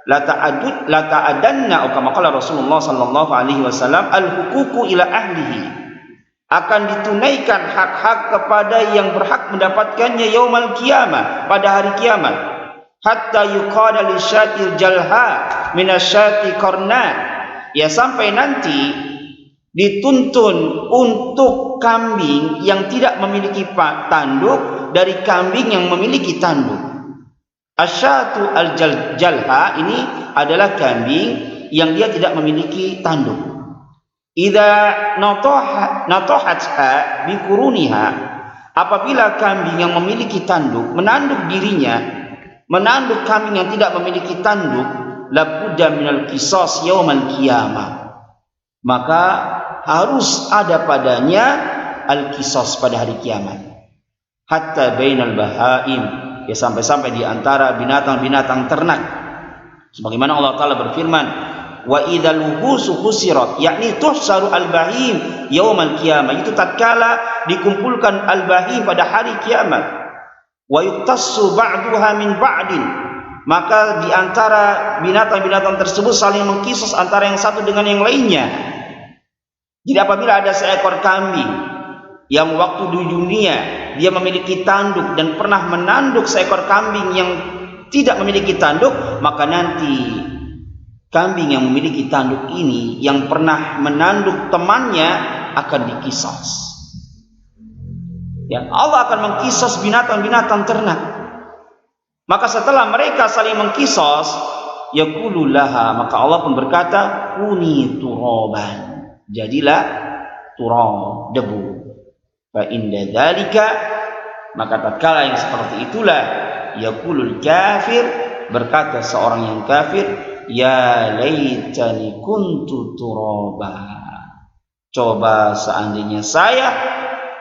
la ta'adanna, atau kama qala Rasulullah sallallahu alaihi wasallam, al-huququ ila ahlihi, akan ditunaikan hak-hak kepada yang berhak mendapatkannya yaumal qiyamah, pada hari kiamat. Hatta yuqala li syatil jalha minasyati qarna, ya sampai nanti dituntun untuk kambing yang tidak memiliki tanduk dari kambing yang memiliki tanduk. Asyatu al-jalha ini adalah kambing yang dia tidak memiliki tanduk. Idza natohatha bikuruniha, apabila kambing yang memiliki tanduk menanduk dirinya, menanduk kambing yang tidak memiliki tanduk, labudda minal qisas yaumal qiyamah, maka harus ada padanya al-qisas pada hari kiamat. Hatta bainal bahaim, ya sampai-sampai di antara binatang-binatang ternak. Sebagaimana Allah Ta'ala berfirman, wa idzal wuhusu husirat, yakni tuhsaru al-bahim yaumal qiyamah, itu tatkala dikumpulkan al-bahim pada hari kiamat. Wa yuqtassu ba'duha min ba'din, maka di antara binatang-binatang tersebut saling mengkisos antara yang satu dengan yang lainnya. Jadi apabila ada seekor kambing yang waktu di dunia dia memiliki tanduk dan pernah menanduk seekor kambing yang tidak memiliki tanduk, maka nanti kambing yang memiliki tanduk ini yang pernah menanduk temannya akan dikisos. Ya, Allah akan mengkisos binatang-binatang ternak. Maka setelah mereka saling mengkisos, yaqulu laha, maka Allah pun berkata, kuni turaban, jadilah turab, debu. Fa inda dzalika, maka tatkala yang seperti itulah, yaqulul kafir, berkata seorang yang kafir, ya laitani kuntu turaba, coba seandainya saya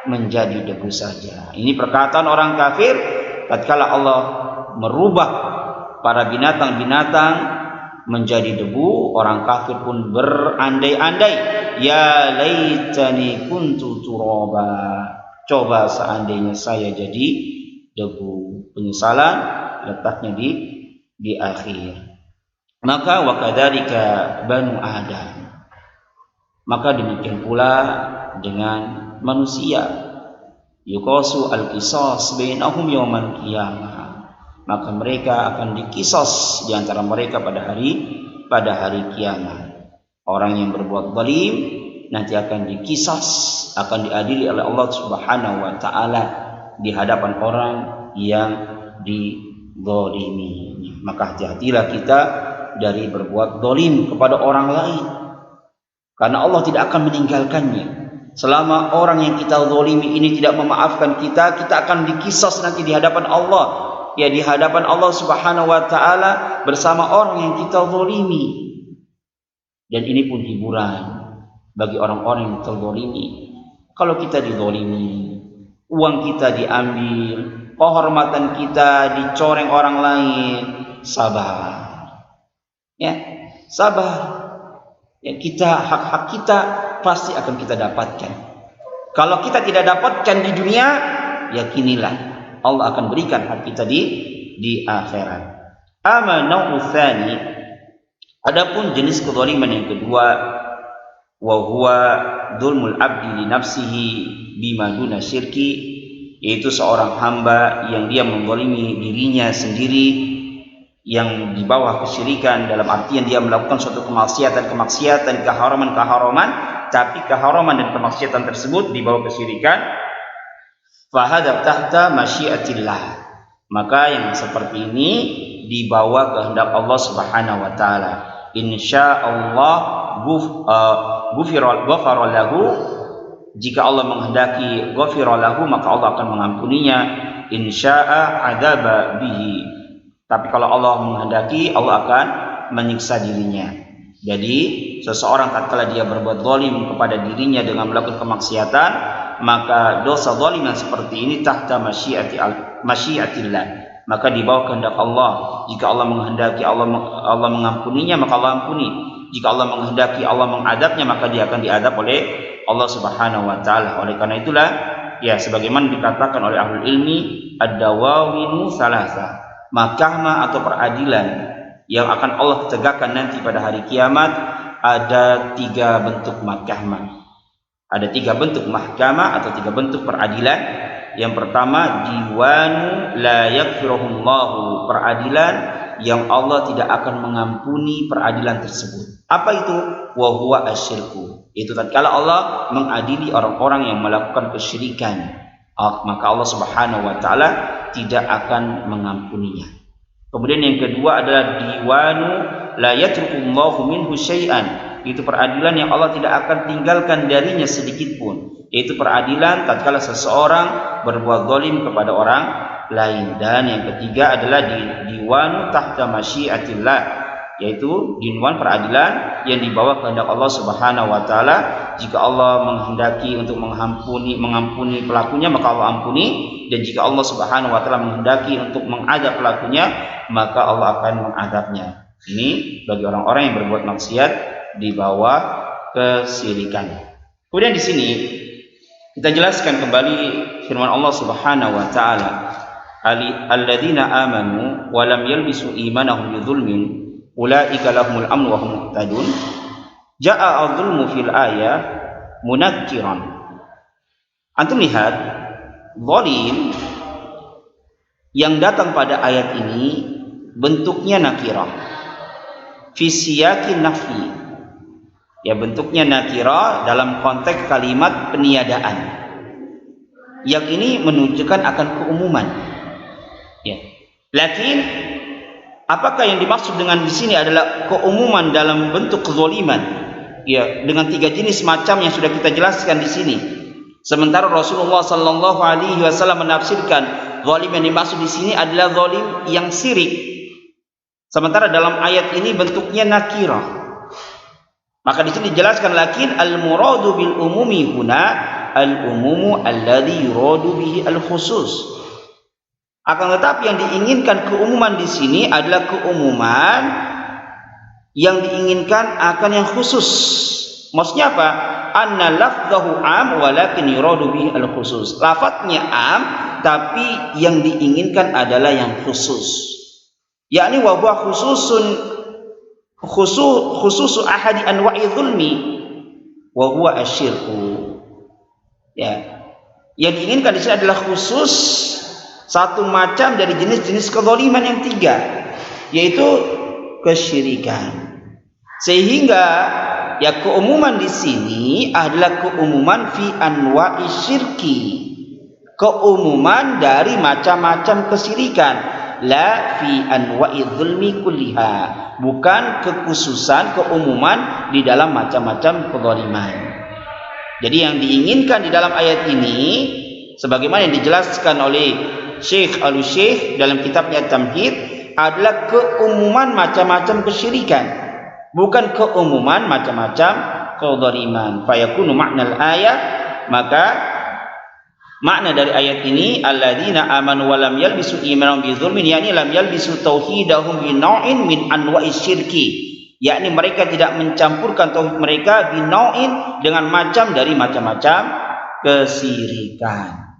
menjadi debu saja. Ini perkataan orang kafir tatkala Allah merubah para binatang-binatang menjadi debu. Orang kafir pun berandai-andai, ya laitani kuntu turaba, coba seandainya saya jadi debu. Penyesalan letaknya di akhir. Maka wakadzalika banu Adam, maka demikian pula dengan manusia, yuqasu al-qisas bainahum yaumal qiyamah, maka mereka akan dikisos di antara mereka pada hari kiamat. Orang yang berbuat zalim nanti akan dikisos, akan diadili oleh Allah Subhanahu wa taala di hadapan orang yang dizalimi. Maka hati-hatilah kita dari berbuat zalim kepada orang lain. Karena Allah tidak akan meninggalkannya. Selama orang yang kita zalimi ini tidak memaafkan kita, kita akan dikisos nanti di hadapan Allah. Ya, di hadapan Allah Subhanahu wa taala bersama orang yang kita zalimi. Dan ini pun hiburan bagi orang-orang yang terzalimi. Kalau kita dizalimi, uang kita diambil, kehormatan kita dicoreng orang lain, sabar. Ya, sabar. Ya, hak-hak kita pasti akan kita dapatkan. Kalau kita tidak dapatkan di dunia, yakinilah Allah akan berikan hak kita di akhirat. Amanau tsani, adapun jenis kezaliman yang kedua, wa huwa dzulmul abdi li nafsihi bima duna syirki, yaitu seorang hamba yang dia menzalimi dirinya sendiri yang di bawah kesyirikan, dalam artian dia melakukan suatu kemaksiatan, keharaman, tapi keharaman dan kemaksiatan tersebut di bawah kesyirikan, fahadab tahta masyiatillah, maka yang seperti ini di bawah kehendak Allah Subhanahu wa taala. Insyaallah ghufira lahu, jika Allah menghendaki ghufira lahu, maka Allah akan mengampuninya. Insya'a adzaba bihi, tapi kalau Allah menghendaki, Allah akan menyiksa dirinya. Jadi seseorang tatkala dia berbuat zalim kepada dirinya dengan melakukan kemaksiatan, maka dosa zalim yang seperti ini tahta masyiatillah, maka di bawah kehendak Allah. Jika Allah menghendaki Allah mengampuninya, maka Allah ampuni. Jika Allah menghendaki Allah mengadabnya, maka dia akan diadab oleh Allah Subhanahu wa taala. Oleh karena itulah, ya, sebagaimana dikatakan oleh ahlul ilmi, ad-dawawinu salasa, mahkamah atau peradilan yang akan Allah tegakkan nanti pada hari kiamat, ada 3 bentuk mahkamah. Ada 3 bentuk mahkamah atau 3 bentuk peradilan. Yang pertama, diwanu la yaghfiruhullahu, peradilan yang Allah tidak akan mengampuni peradilan tersebut. Apa itu? Wa huwa asyirku, itu tatkala Allah mengadili orang-orang yang melakukan kesyirikan, maka Allah Subhanahu wa taala tidak akan mengampuninya. Kemudian yang kedua adalah diwanu la yatrukullahu minhu syai'an, itu peradilan yang Allah tidak akan tinggalkan darinya sedikit pun, yaitu peradilan tatkala seseorang berbuat zalim kepada orang lain. Dan yang ketiga adalah diwanu tahta masyiatillah, yaitu diwan peradilan yang dibawa kehendak Allah Subhanahu wa taala. Jika Allah menghendaki untuk mengampuni pelakunya, maka Allah ampuni, dan jika Allah Subhanahu wa taala menghendaki untuk mengadab pelakunya, maka Allah akan mengadabnya. Ini bagi orang-orang yang berbuat maksiat di bawah kesyirikan. Kemudian di sini kita jelaskan kembali firman Allah Subhanahu wa taala, alladzina amanu wa lam yalbisu imanahum bidzulmin ulaika lahumul amnu wa hum muhtadun. Jaa adzulmu fil ayah munakkiran. Antum lihat, zalim yang datang pada ayat ini bentuknya nakirah fi siyakin nafi, ya, bentuknya nakirah dalam konteks kalimat peniadaan. Yang ini menunjukkan akan keumuman, ya. Lakin apakah yang dimaksud dengan di sini adalah keumuman dalam bentuk kezaliman? Ya, dengan 3 jenis macam yang sudah kita jelaskan di sini. Sementara Rasulullah sallallahu alaihi wasallam menafsirkan zalim yang dimaksud di sini adalah zalim yang syirik. Sementara dalam ayat ini bentuknya nakirah. Maka di sini dijelaskan, lakin al-muradu bil umumi huna al-umumu alladhi yuradu bihi al-khusus. Akan tetapi yang diinginkan keumuman di sini adalah keumuman yang diinginkan akan yang khusus. Maksudnya apa? Anna lafzahu am walakin yuradu bihi al-khusus. Lafadznya am, tapi yang diinginkan adalah yang khusus. Yakni wa huwa khususu ahadi anwa'i dzulmi wa huwa asyirku. Ya. Yang diinginkan di sini adalah khusus satu macam dari jenis-jenis kezaliman yang 3, yaitu kesyirikan. Sehingga ya keumuman di sini adalah keumuman fi anwa'i syirki, keumuman dari macam-macam kesyirikan. la fi anwa'i dzulmi kulliha, bukan kekhususan, keumuman di dalam macam-macam kezaliman. Jadi yang diinginkan di dalam ayat ini sebagaimana yang dijelaskan oleh Syekh Al-Syekh dalam kitabnya Tamhid adalah keumuman macam-macam kesyirikan, bukan keumuman macam-macam kezaliman. Fayakunu makna al-ayat, maka makna dari ayat ini alladzina amanu wa lam yalbisu imanahum bizulmin, yakni lam yalbisu tauhidahum bi nau'in min anwa'is syirki, yakni mereka tidak mencampurkan tauhid mereka bi nau'in dengan macam dari macam-macam kesyirikan.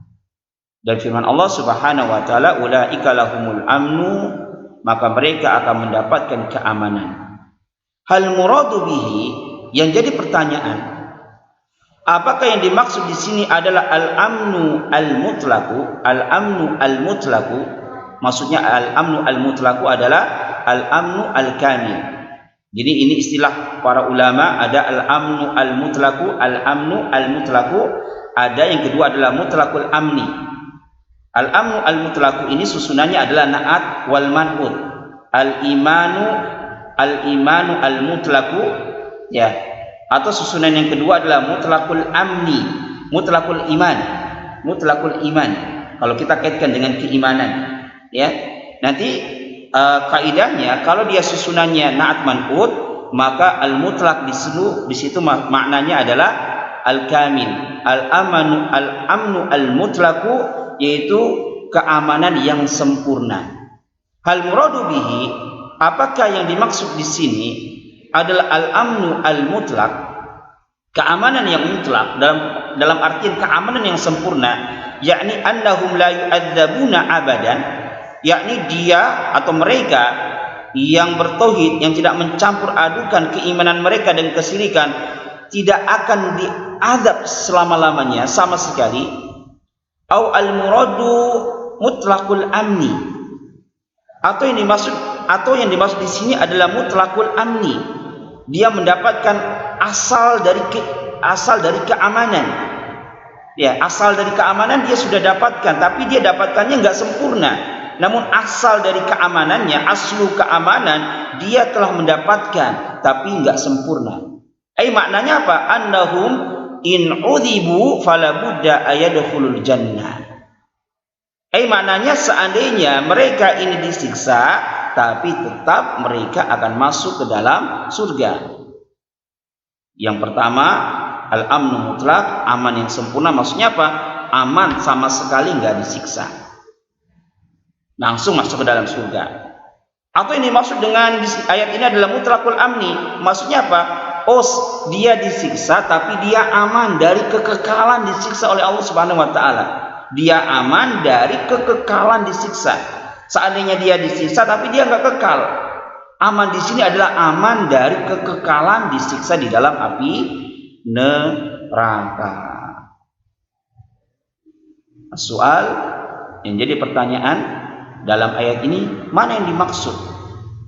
Dan firman Allah Subhanahu wa taala ulaika lahumul amnu, maka mereka akan mendapatkan keamanan. Hal muradu bihi, yang jadi pertanyaan, apakah yang dimaksud di sini adalah al-amnu al-mutlaqu? Al-amnu al-mutlaqu, maksudnya al-amnu al-mutlaqu adalah al-amnu al-kamil. Jadi ini istilah para ulama, ada al-amnu al-mutlaqu, al-amnu al-mutlaqu, ada yang kedua adalah mutlaqul amni. Al-amnu al-mutlaqu ini susunannya adalah na'at wal man'ut. Al-imanu al-mutlaqu, ya. Atau susunan yang kedua adalah mutlaqul amni, mutlaqul iman, mutlaqul iman. Kalau kita kaitkan dengan keimanan, ya. Nanti kaidahnya kalau dia susunannya na'at man'ut, maka al-mutlaq di situ maknanya adalah al-kamil. Al-amnu al-mutlaqu yaitu keamanan yang sempurna. Hal muradu bihi, apakah yang dimaksud di sini adalah al-amnu al-mutlaq, keamanan yang mutlak dalam artian keamanan yang sempurna, yakni annahum la yu'adzabuna abadan, yakni dia atau mereka yang bertauhid, yang tidak mencampur adukan keimanan mereka dan kesyirikan, tidak akan diazab selama-lamanya sama sekali. Au al-muradu mutlaqul amni, atau yang dimaksud di sini adalah mutlaqul amni, dia mendapatkan asal dari keamanan. Ya, asal dari keamanan dia sudah dapatkan, tapi dia dapatkannya enggak sempurna. Namun asal dari keamanannya, aslu keamanan dia telah mendapatkan, tapi enggak sempurna. Maknanya apa? Annahum in udhibu fala budda ayadkhulul jannah. Maknanya seandainya mereka ini disiksa, tapi tetap mereka akan masuk ke dalam surga. Yang pertama, al-amnu mutlak, aman yang sempurna. Maksudnya apa? Aman sama sekali enggak disiksa, langsung masuk ke dalam surga. Atau ini maksud dengan ayat ini adalah mutlaqul amni. Maksudnya apa? Dia disiksa tapi dia aman dari kekekalan disiksa oleh Allah Subhanahu wa taala. Dia aman dari kekekalan disiksa. Seandainya dia disiksa tapi dia enggak kekal. Aman di sini adalah aman dari kekekalan disiksa di dalam api neraka. Soal yang jadi pertanyaan dalam ayat ini, mana yang dimaksud?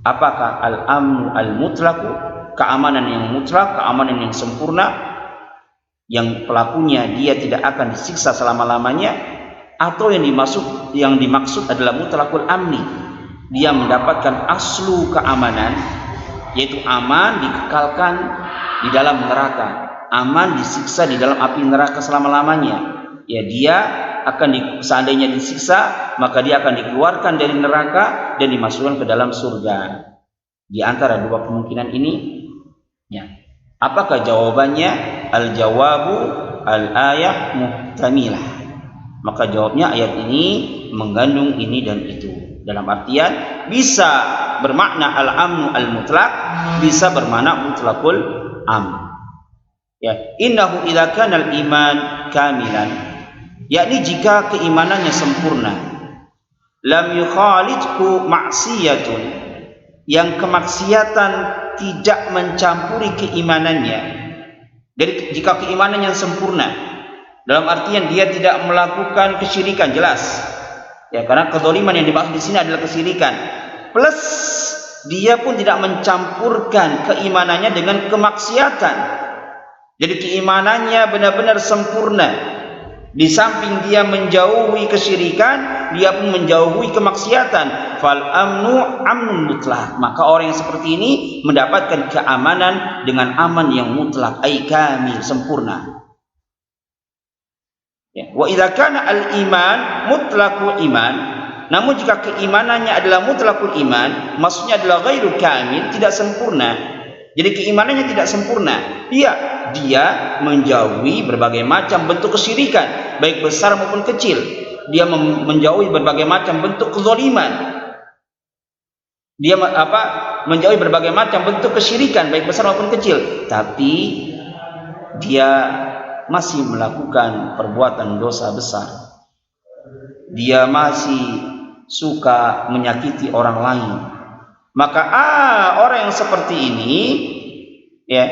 Apakah al-amnu al-mutlaqu, keamanan yang mutlak, keamanan yang sempurna, yang pelakunya dia tidak akan disiksa selama-lamanya, atau yang dimaksud adalah mutlaqul amni, dia mendapatkan aslu keamanan, yaitu aman dikekalkan di dalam neraka, aman disiksa di dalam api neraka selama-lamanya. Ya, dia akan seandainya disiksa, maka dia akan dikeluarkan dari neraka dan dimasukkan ke dalam surga. Di antara dua kemungkinan ini, ya, apakah jawabannya? Al-jawabu al-ayah muhtamilah. Maka jawabnya ayat ini mengandung ini dan itu. Dalam artian bisa bermakna al-amnu al-mutlaq, bisa bermakna mutlaqul amn. Ya, innahu idza kana al-iman kamilan, yakni jika keimanannya sempurna, lam yukhalidhu maksiyatun, yang kemaksiatan tidak mencampuri keimanannya. Jadi jika keimanan yang sempurna, dalam artian dia tidak melakukan kesyirikan, jelas. Ya, karena kezaliman yang dimaksud di sini adalah kesyirikan. Plus dia pun tidak mencampurkan keimanannya dengan kemaksiatan. Jadi keimanannya benar-benar sempurna. Di samping dia menjauhi kesyirikan, dia pun menjauhi kemaksiatan. Fal amnu amnun mutlak. Maka orang yang seperti ini mendapatkan keamanan dengan aman yang mutlak, ai kamil, sempurna. Ya. Wa idza kana al-iman mutlaqul iman, namun jika keimanannya adalah mutlaqul iman, maksudnya adalah ghairu kamil, tidak sempurna. Jadi keimanannya tidak sempurna. Dia menjauhi berbagai macam bentuk kesyirikan, baik besar maupun kecil. Dia menjauhi berbagai macam bentuk kezaliman. Dia menjauhi berbagai macam bentuk kesyirikan, baik besar maupun kecil. Tapi dia masih melakukan perbuatan dosa besar. Dia masih suka menyakiti orang lain. Maka orang yang seperti ini, ya,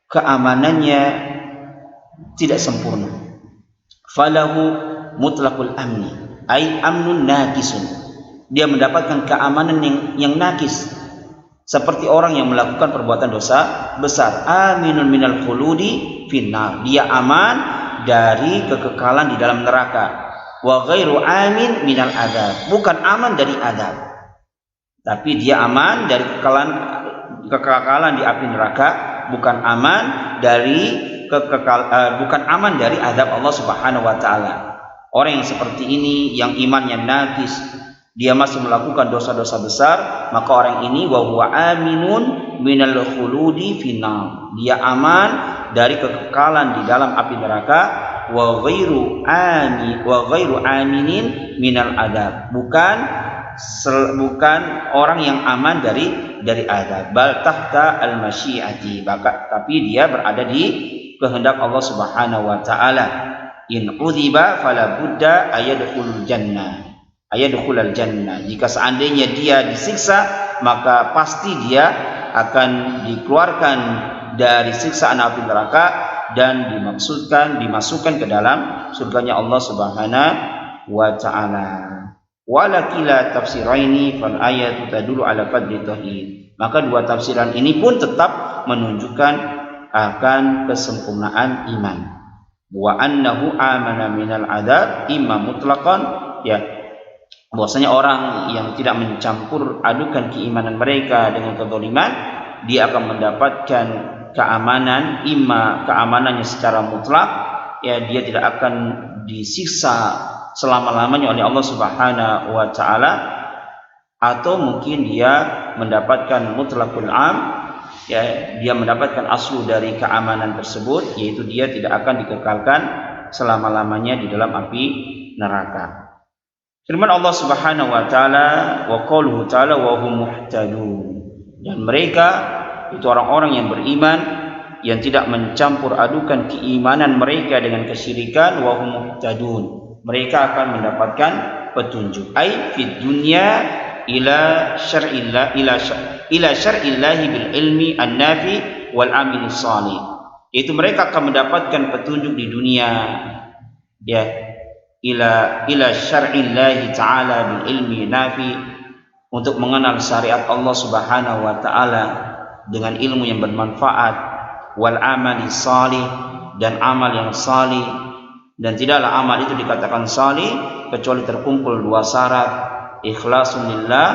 keamanannya tidak sempurna. Falahu mutlaqul amni, ai amnun naqisun. Dia mendapatkan keamanan yang nakis, seperti orang yang melakukan perbuatan dosa besar. Aminun minal khuludi finnar. Dia aman dari kekekalan di dalam neraka. Wa ghairu amin minal adab. Bukan aman dari adab, tapi dia aman dari kekekalan di api neraka, bukan aman dari bukan aman dari azab Allah Subhanahu wa taala. Orang yang seperti ini yang imannya nakis, dia masih melakukan dosa-dosa besar, maka orang ini wa huwa aminun minal khuludi finnar. Dia aman dari kekekalan di dalam api neraka, wa ghairu aminin minal adab. Bukan orang yang aman dari azab. Bal tahta al-masyiati, tapi dia berada di kehendak Allah Subhanahu wa taala. In udhiba fala budda ayadkhulul jannah. Jika seandainya dia disiksa, maka pasti dia akan dikeluarkan dari siksaan api neraka dan dimasukkan ke dalam surganya Allah Subhanahu wa taala. Walakila tafsiraini fal ayatu tadullu ala fadli tauhid. Maka dua tafsiran ini pun tetap menunjukkan akan kesempurnaan iman. Wa annahu amana minal adab imma mutlaqan, ya, bahwasanya orang yang tidak mencampur adukan keimanan mereka dengan kezaliman, dia akan mendapatkan keamanan, keamanannya secara mutlak, ya, dia tidak akan disiksa selama-lamanya oleh Allah Subhanahu wa taala, atau mungkin dia mendapatkan mutlaqul am, ya, dia mendapatkan aslu dari keamanan tersebut, yaitu dia tidak akan dikekalkan selama-lamanya di dalam api neraka. Firman Allah Subhanahu wa taala, wa qauluhu taala wa hum muhtadun. Dan mereka itu orang-orang yang beriman yang tidak mencampur adukan keimanan mereka dengan kesyirikan, wa hum muhtadun. Mereka akan mendapatkan petunjuk. Ai fid dunya ila syar'illah ila syar'illahi bil ilmi an-nafi wal amal salih. Yaitu mereka akan mendapatkan petunjuk di dunia, ya, ila syar'illahi ta'ala bil ilmi nafi, untuk mengenal syariat Allah Subhanahu wa taala dengan ilmu yang bermanfaat, wal amali salih, dan amal yang salih. Dan tidaklah amal itu dikatakan salih kecuali terkumpul dua syarat: ikhlasun lillah,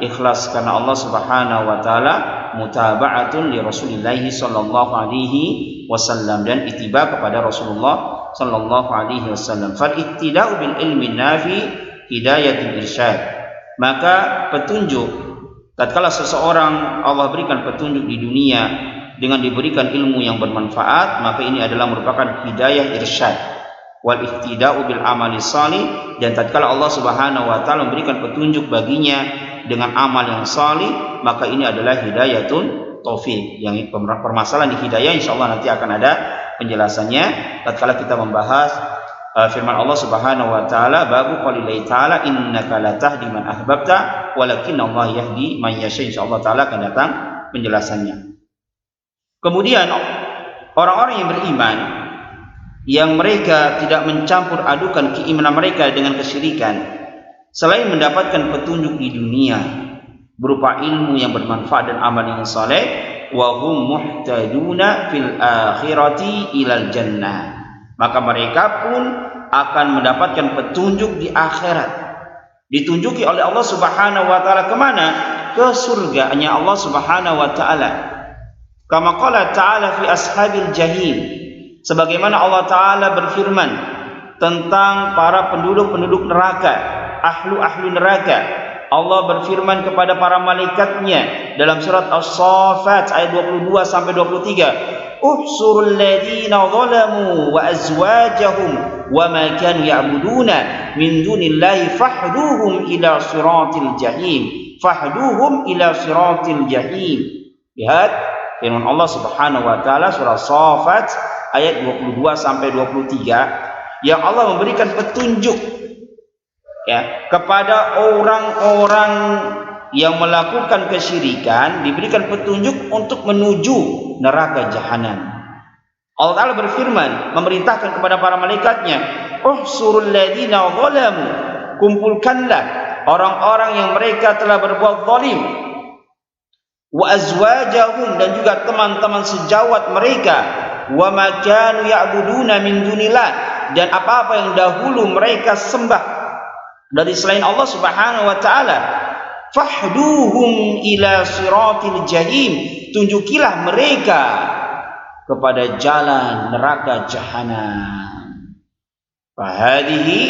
ikhlas karena Allah Subhanahu wa taala, mutaba'atun li Rasulillah sallallahu alaihi wasallam, dan ittiba kepada Rasulullah sallallahu alaihi wasallam. Fal ittida'u bil ilmi nafi hidayatul irsyad. Maka petunjuk, tatkala seseorang Allah berikan petunjuk di dunia dengan diberikan ilmu yang bermanfaat, maka ini adalah merupakan hidayah irsyad. Wal ihtida'u bil amali salih, dan tatkala Allah Subhanahu wa taala memberikan petunjuk baginya dengan amal yang salih, maka ini adalah hidayatun taufik. Yang permasalahan di hidayah insyaallah nanti akan ada penjelasannya tatkala kita membahas firman Allah Subhanahu wa taala, babu qaulillahi taala innaka latahdi man ahbabta walakinnallaha yahdi man yasha. Insyaallah taala akan datang penjelasannya. Kemudian orang-orang yang beriman yang mereka tidak mencampur adukan keimanan mereka dengan kesyirikan, selain mendapatkan petunjuk di dunia berupa ilmu yang bermanfaat dan amal yang saleh, wa hum muhtaduna fil akhirati ilal jannah. maka mereka pun akan mendapatkan petunjuk di akhirat. Ditunjuki oleh Allah Subhanahu wa taala kemana? Ke surganya Allah Subhanahu wa taala. Kama qala ta'ala fi ashabil jahim. Sebagaimana Allah taala berfirman tentang para penduduk-penduduk neraka, ahlu neraka. Allah berfirman kepada para malaikatnya dalam surat As-Saffat ayat 22 sampai 23, "Uhsurul ladzina zalamu wa azwajahum wa ma kanu ya'buduna min dunillahi fahduhum ila siratil jahim." Fahduhum ila siratil jahim. Lihat firman Allah Subhanahu wa taala surah As-Saffat ayat 22 sampai 23 yang Allah memberikan petunjuk kepada orang-orang yang melakukan kesyirikan, diberikan petunjuk untuk menuju neraka jahanam. Allah Ta'ala berfirman, memerintahkan kepada para malaikatnya, "Uhsurul ladzina zalamu." Kumpulkanlah orang-orang yang mereka telah berbuat zalim, wa azwajahum, dan juga teman-teman sejawat mereka, wa ma kanu ya'buduna min dunillah, dan apa-apa yang dahulu mereka sembah dari selain Allah Subhanahu wa taala. Fahduhum ila siratil jahim. Tunjukilah mereka kepada jalan neraka jahanam. Fahadihi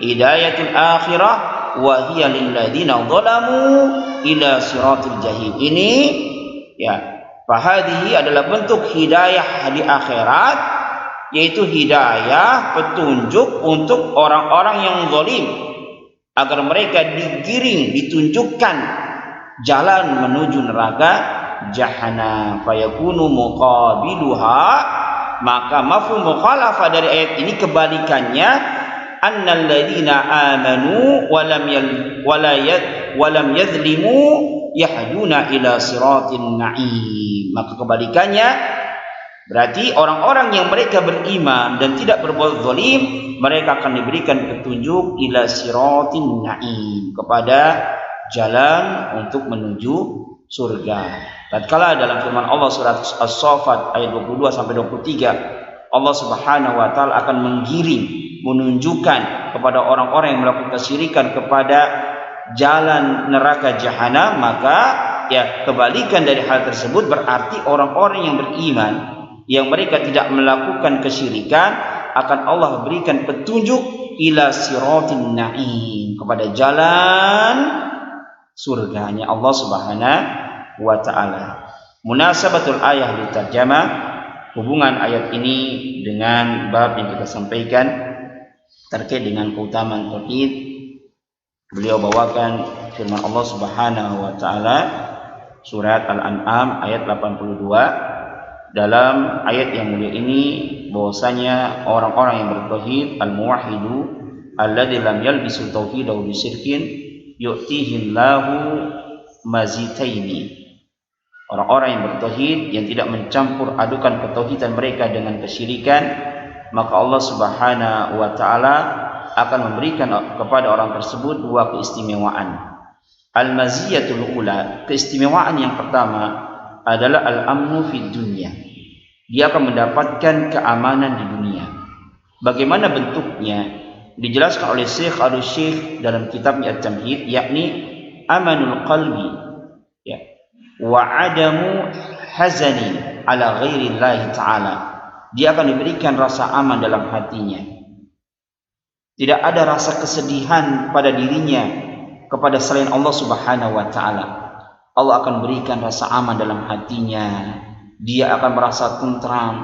hidayatul akhirah wa hiya lil ladzina zalamu ila siratil jahim. Ini fahadihi adalah bentuk hidayah di akhirat, yaitu hidayah petunjuk untuk orang-orang yang zalim, agar mereka digiring, ditunjukkan jalan menuju neraka jahanam. Fayakunu muqabiluha, maka mafhum mukhalafah dari ayat ini kebalikannya, annal ladzina amanu wa lam yadhlimu yahduna ila siratin na'im. Maka kebalikannya berarti orang-orang yang mereka beriman dan tidak berbuat zalim, mereka akan diberikan petunjuk ila siratin na'im, kepada jalan untuk menuju surga. Tatkala dalam firman Allah surat As-Saffat ayat 22 sampai 23, Allah Subhanahu wa taala akan menggiring, menunjukkan kepada orang-orang yang melakukan kesyirikan kepada jalan neraka jahanam, maka kebalikan dari hal tersebut berarti orang-orang yang beriman, yang mereka tidak melakukan kesyirikan, akan Allah berikan petunjuk ila siratin na'im, kepada jalan surganya Allah Subhanahu wa taala. Munasabatul ayah li tarjamah, hubungan ayat ini dengan bab yang kita sampaikan terkait dengan keutamaan tauhid. Beliau bawakan firman Allah Subhanahu wa taala surat Al-An'am ayat 82. Dalam ayat yang mulia ini bahwasanya orang-orang yang bertauhid, al-muwahhidu alladzi lam yalbisu tauhidahu bisyirkin yu'tihillahu mazitaini. Orang-orang yang bertauhid, yang tidak mencampur adukan ketauhidan mereka dengan kesyirikan, maka Allah Subhanahu wa taala akan memberikan kepada orang tersebut dua keistimewaan. Al-maziyatul ula, keistimewaan yang pertama adalah al-amnu fid dunya. Dia akan mendapatkan keamanan di dunia. Bagaimana bentuknya? Dijelaskan oleh Syekh Al-Syekh dalam kitabnya At-Tamhid, yakni amanul qalbi wa adamu hazani ala ghairillahi ta'ala. Dia akan diberikan rasa aman dalam hatinya. Tidak ada rasa kesedihan pada dirinya kepada selain Allah Subhanahu wa taala. Allah akan berikan rasa aman dalam hatinya. Dia akan merasa tentram.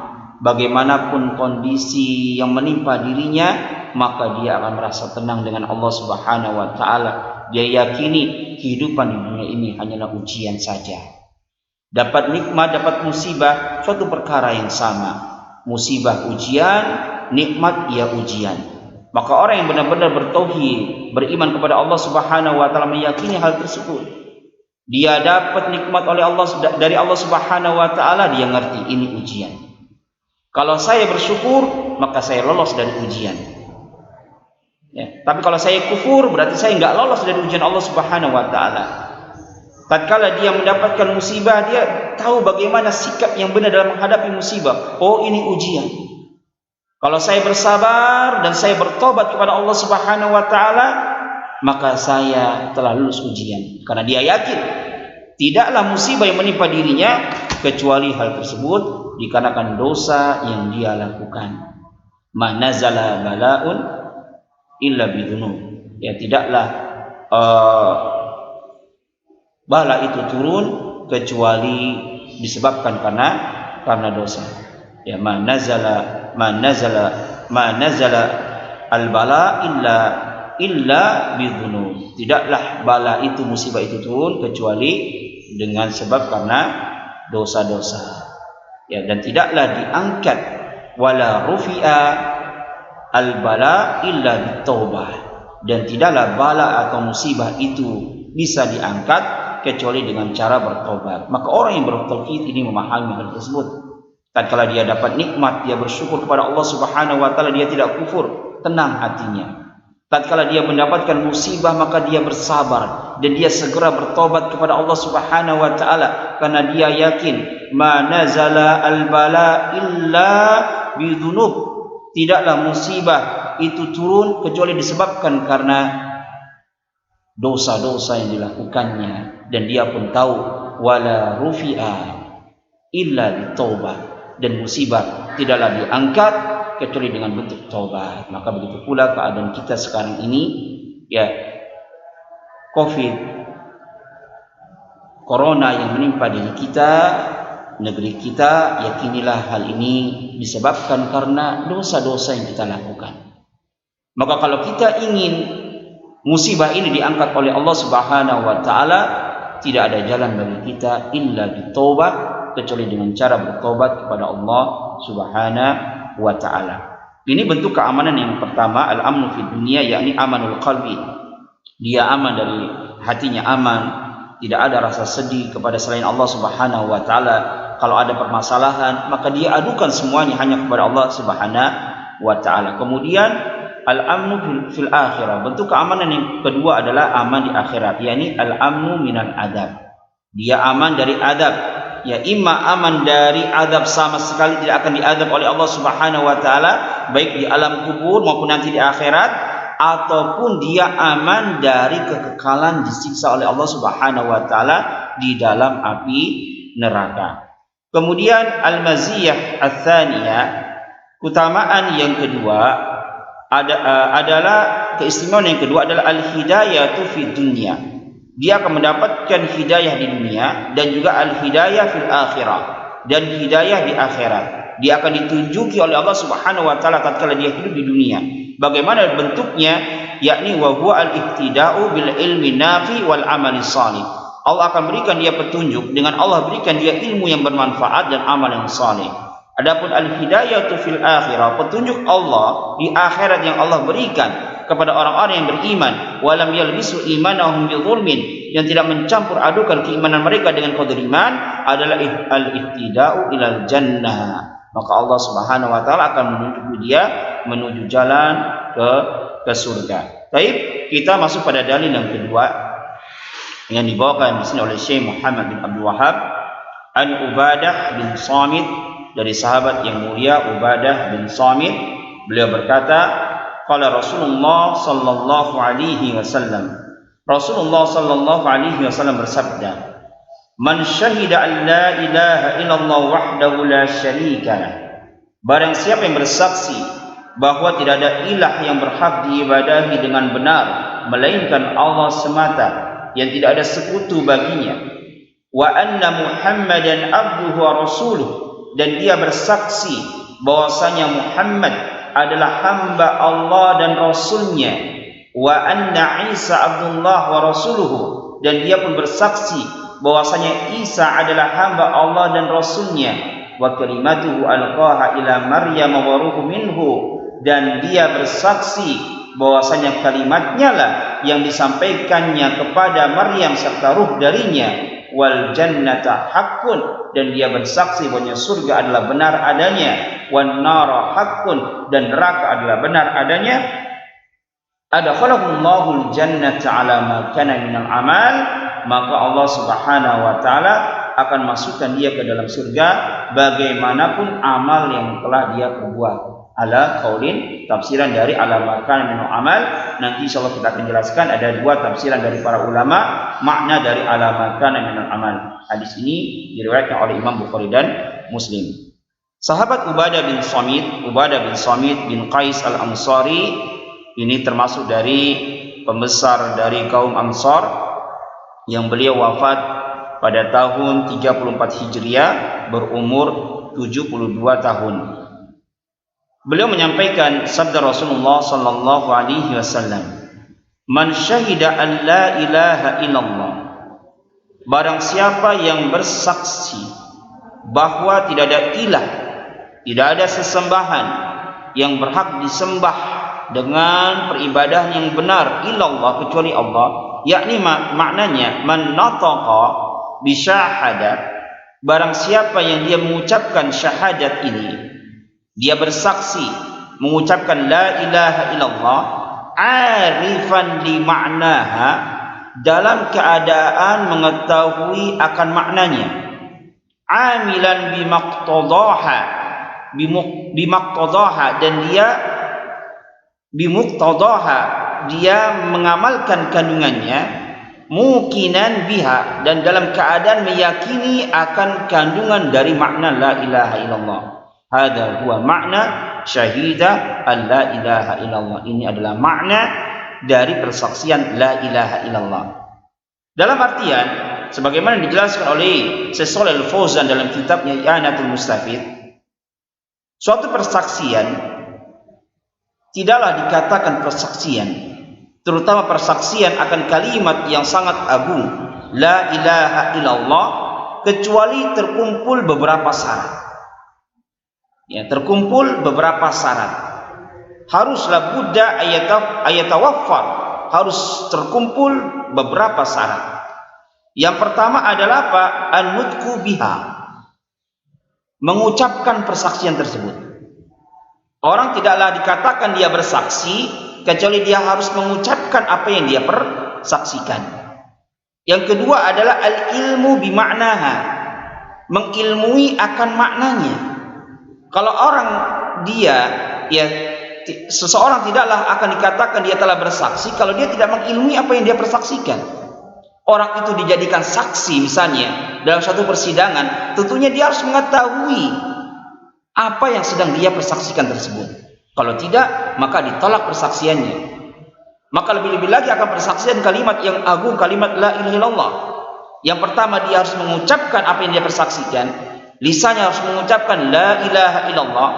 Bagaimanapun kondisi yang menimpa dirinya, maka dia akan merasa tenang dengan Allah Subhanahu wa taala. Dia yakini kehidupan di dunia ini hanyalah ujian saja. Dapat nikmat, dapat musibah, suatu perkara yang sama. Musibah ujian, nikmat ia ujian. Maka orang yang benar-benar bertauhid, beriman kepada Allah Subhanahu wa taala, meyakini hal tersebut. Dia dapat nikmat oleh Allah, dari Allah Subhanahu wa taala, dia ngerti ini ujian. Kalau saya bersyukur, maka saya lolos dari ujian. Tapi kalau saya kufur, berarti saya enggak lolos dari ujian Allah Subhanahu wa taala. Tatkala dia mendapatkan musibah, dia tahu bagaimana sikap yang benar dalam menghadapi musibah. Oh, ini ujian. Kalau saya bersabar dan saya bertobat kepada Allah Subhanahu wa taala, maka saya telah lulus ujian. Karena dia yakin tidaklah musibah yang menimpa dirinya kecuali hal tersebut dikarenakan dosa yang dia lakukan. Ma nazala bala'un illa bidhunub. Ya, tidaklah bala itu turun kecuali disebabkan karena dosa. Ya, ma nazala al bala illa bidhunub. Tidaklah bala itu, musibah itu turun kecuali dengan sebab karena dosa-dosa. Ya, dan tidaklah diangkat wala rufi'a al bala illa bitaubah, dan tidaklah bala atau musibah itu bisa diangkat kecuali dengan cara bertobat. Maka orang yang bertauhid ini memahami hal tersebut. Tatkala dia dapat nikmat, dia bersyukur kepada Allah Subhanahu wa taala, dia tidak kufur, tenang hatinya. Tatkala dia mendapatkan musibah, maka dia bersabar dan dia segera bertobat kepada Allah Subhanahu wa taala karena dia yakin ma nazala al bala illa bidhunub. Tidaklah musibah itu turun kecuali disebabkan karena dosa-dosa yang dilakukannya, dan dia pun tahu wala rufi'a illa bitaubah, dan musibah tidaklah diangkat kecuali dengan bentuk taubat. Maka begitu pula keadaan kita sekarang ini, ya, Covid, corona yang menimpa diri kita, negeri kita, yakinilah hal ini disebabkan karena dosa-dosa yang kita lakukan. Maka kalau kita ingin musibah ini diangkat oleh Allah Subhanahu wa taala, tidak ada jalan bagi kita illa bitaubat, kecuali dengan cara bertobat kepada Allah Subhanahu wa taala. Ini bentuk keamanan yang pertama, al-amnu fid dunya, yakni amanul qalbi. Dia aman dari hatinya, aman, tidak ada rasa sedih kepada selain Allah Subhanahu wa taala. Kalau ada permasalahan, maka dia adukan semuanya hanya kepada Allah Subhanahu wa taala. Kemudian al-amnu fil akhirah. Bentuk keamanan yang kedua adalah aman di akhirat, yakni al-amnu minal adab. Dia aman dari adab. Ya, imma aman dari adab, sama sekali tidak akan diadab oleh Allah Subhanahu wa taala baik di alam kubur maupun nanti di akhirat, ataupun dia aman dari kekekalan disiksa oleh Allah Subhanahu wa taala di dalam api neraka. Kemudian al-maziyah ats-tsaniyah, keutamaan yang kedua adalah keistimewaan yang kedua adalah al-hidayatu fid dunya. Dia akan mendapatkan hidayah di dunia dan juga al-hidayah fil akhirah, dan hidayah di akhirat. Dia akan ditunjuki oleh Allah Subhanahu wa taala tatkala dia hidup di dunia. Bagaimana bentuknya? Yakni wa huwa al-ihtida'u bil ilmi nafi wal amali salih. Allah akan berikan dia petunjuk dengan Allah berikan dia ilmu yang bermanfaat dan amal yang saleh. Adapun al-hidayatu fil akhirah, petunjuk Allah di akhirat yang Allah berikan kepada orang-orang yang beriman, walam yalbisu imanahum bidzulmin, yang tidak mencampur adukan keimanan mereka dengan kedzaliman, adalah al-ihtida'u ilal jannah. Maka Allah Subhanahu wa taala akan menunjuk dia menuju jalan ke surga. Baik, kita masuk pada dalil yang kedua yang dibawakan di sini oleh Syekh Muhammad bin Abdul Wahhab an Ubadah bin Samit, dari sahabat yang mulia Ubadah bin Samit. Beliau berkata, qala Rasulullah sallallahu alaihi wasallam, Rasulullah sallallahu alaihi wasallam bersabda, man syahida an la ilaha illallah wahdahu la syarika lah, barang siapa yang bersaksi bahwa tidak ada ilah yang berhak diibadahi dengan benar melainkan Allah semata, yang tidak ada sekutu baginya, wa anna Muhammadan abduhu wa rasuluh, dan dia bersaksi bahwasanya Muhammad adalah hamba Allah dan Rasulnya, wa anna Isa Abdullah wa rasuluhu, dan dia pun bersaksi bahwasanya Isa adalah hamba Allah dan Rasulnya, wa kalimatuhu alqaha ila Maryam wa ruhu minhu, dan dia bersaksi bahwasanya kalimatnya lah yang disampaikannya kepada Maryam serta ruh darinya, wal jannata haqqun, dan dia bersaksi bahwa surga adalah benar adanya, wan nara haqqun, dan neraka adalah benar adanya, adkhalahullahu jannata ala ma kana minal amal, maka Allah Subhanahu wa taala akan masukkan dia ke dalam surga bagaimanapun amal yang telah dia perbuat. ala qaulin, tafsiran dari ala ma kana minal amal. Nanti insyaallah kita akan jelaskan ada dua tafsiran dari para ulama makna dari ala ma kana minal amal. Hadis ini diriwayatkan oleh Imam Bukhari dan Muslim. Sahabat Ubadah bin Samit bin Qais al-Ansari, ini termasuk dari pembesar dari kaum Ansar yang beliau wafat pada tahun 34 Hijriah berumur 72 tahun. Beliau menyampaikan sabda Rasulullah sallallahu alaihi wasallam, "Man syahida an la ilaha illallah." Barang siapa yang bersaksi bahwa tidak ada ilah, tidak ada sesembahan yang berhak disembah dengan peribadahan yang benar illallah, kecuali Allah, yakni maknanya man nataqa bi syahadat, barang siapa yang dia mengucapkan syahadat ini, dia bersaksi mengucapkan la ilaha illallah arifan li ma'naha, dalam keadaan mengetahui akan maknanya, amilan bimaqtadaha, dan dia bimuqtadaha, dia mengamalkan kandungannya, muqinan biha, dan dalam keadaan meyakini akan kandungan dari makna la ilaha illallah. Hadza huwa makna syahida an la ilaha illallah. Ini adalah makna dari persaksian la ilaha illallah. Dalam artian sebagaimana dijelaskan oleh Syekh Shalih Al-Fauzan dalam kitabnya I'anatul Mustafid, suatu persaksian tidaklah dikatakan persaksian, terutama persaksian akan kalimat yang sangat agung la ilaha illallah, kecuali terkumpul beberapa syarat. Ya, terkumpul beberapa syarat. Haruslah buddha ayatawaffar, harus terkumpul beberapa syarat. Yang pertama adalah apa? An-nutqu biha, mengucapkan persaksian tersebut. Orang tidaklah dikatakan dia bersaksi kecuali dia harus mengucapkan apa yang dia persaksikan. Yang kedua adalah al-ilmu bimaknaha, mengilmui akan maknanya. Kalau orang seseorang tidaklah akan dikatakan dia telah bersaksi kalau dia tidak mengilmui apa yang dia persaksikan. Orang itu dijadikan saksi misalnya dalam suatu persidangan, tentunya dia harus mengetahui apa yang sedang dia persaksikan tersebut. Kalau tidak, maka ditolak persaksiannya. Maka lebih-lebih lagi akan persaksian kalimat yang agung, kalimat la ilaha illallah. Yang pertama dia harus mengucapkan apa yang dia persaksikan, lisannya harus mengucapkan la ilaha illallah.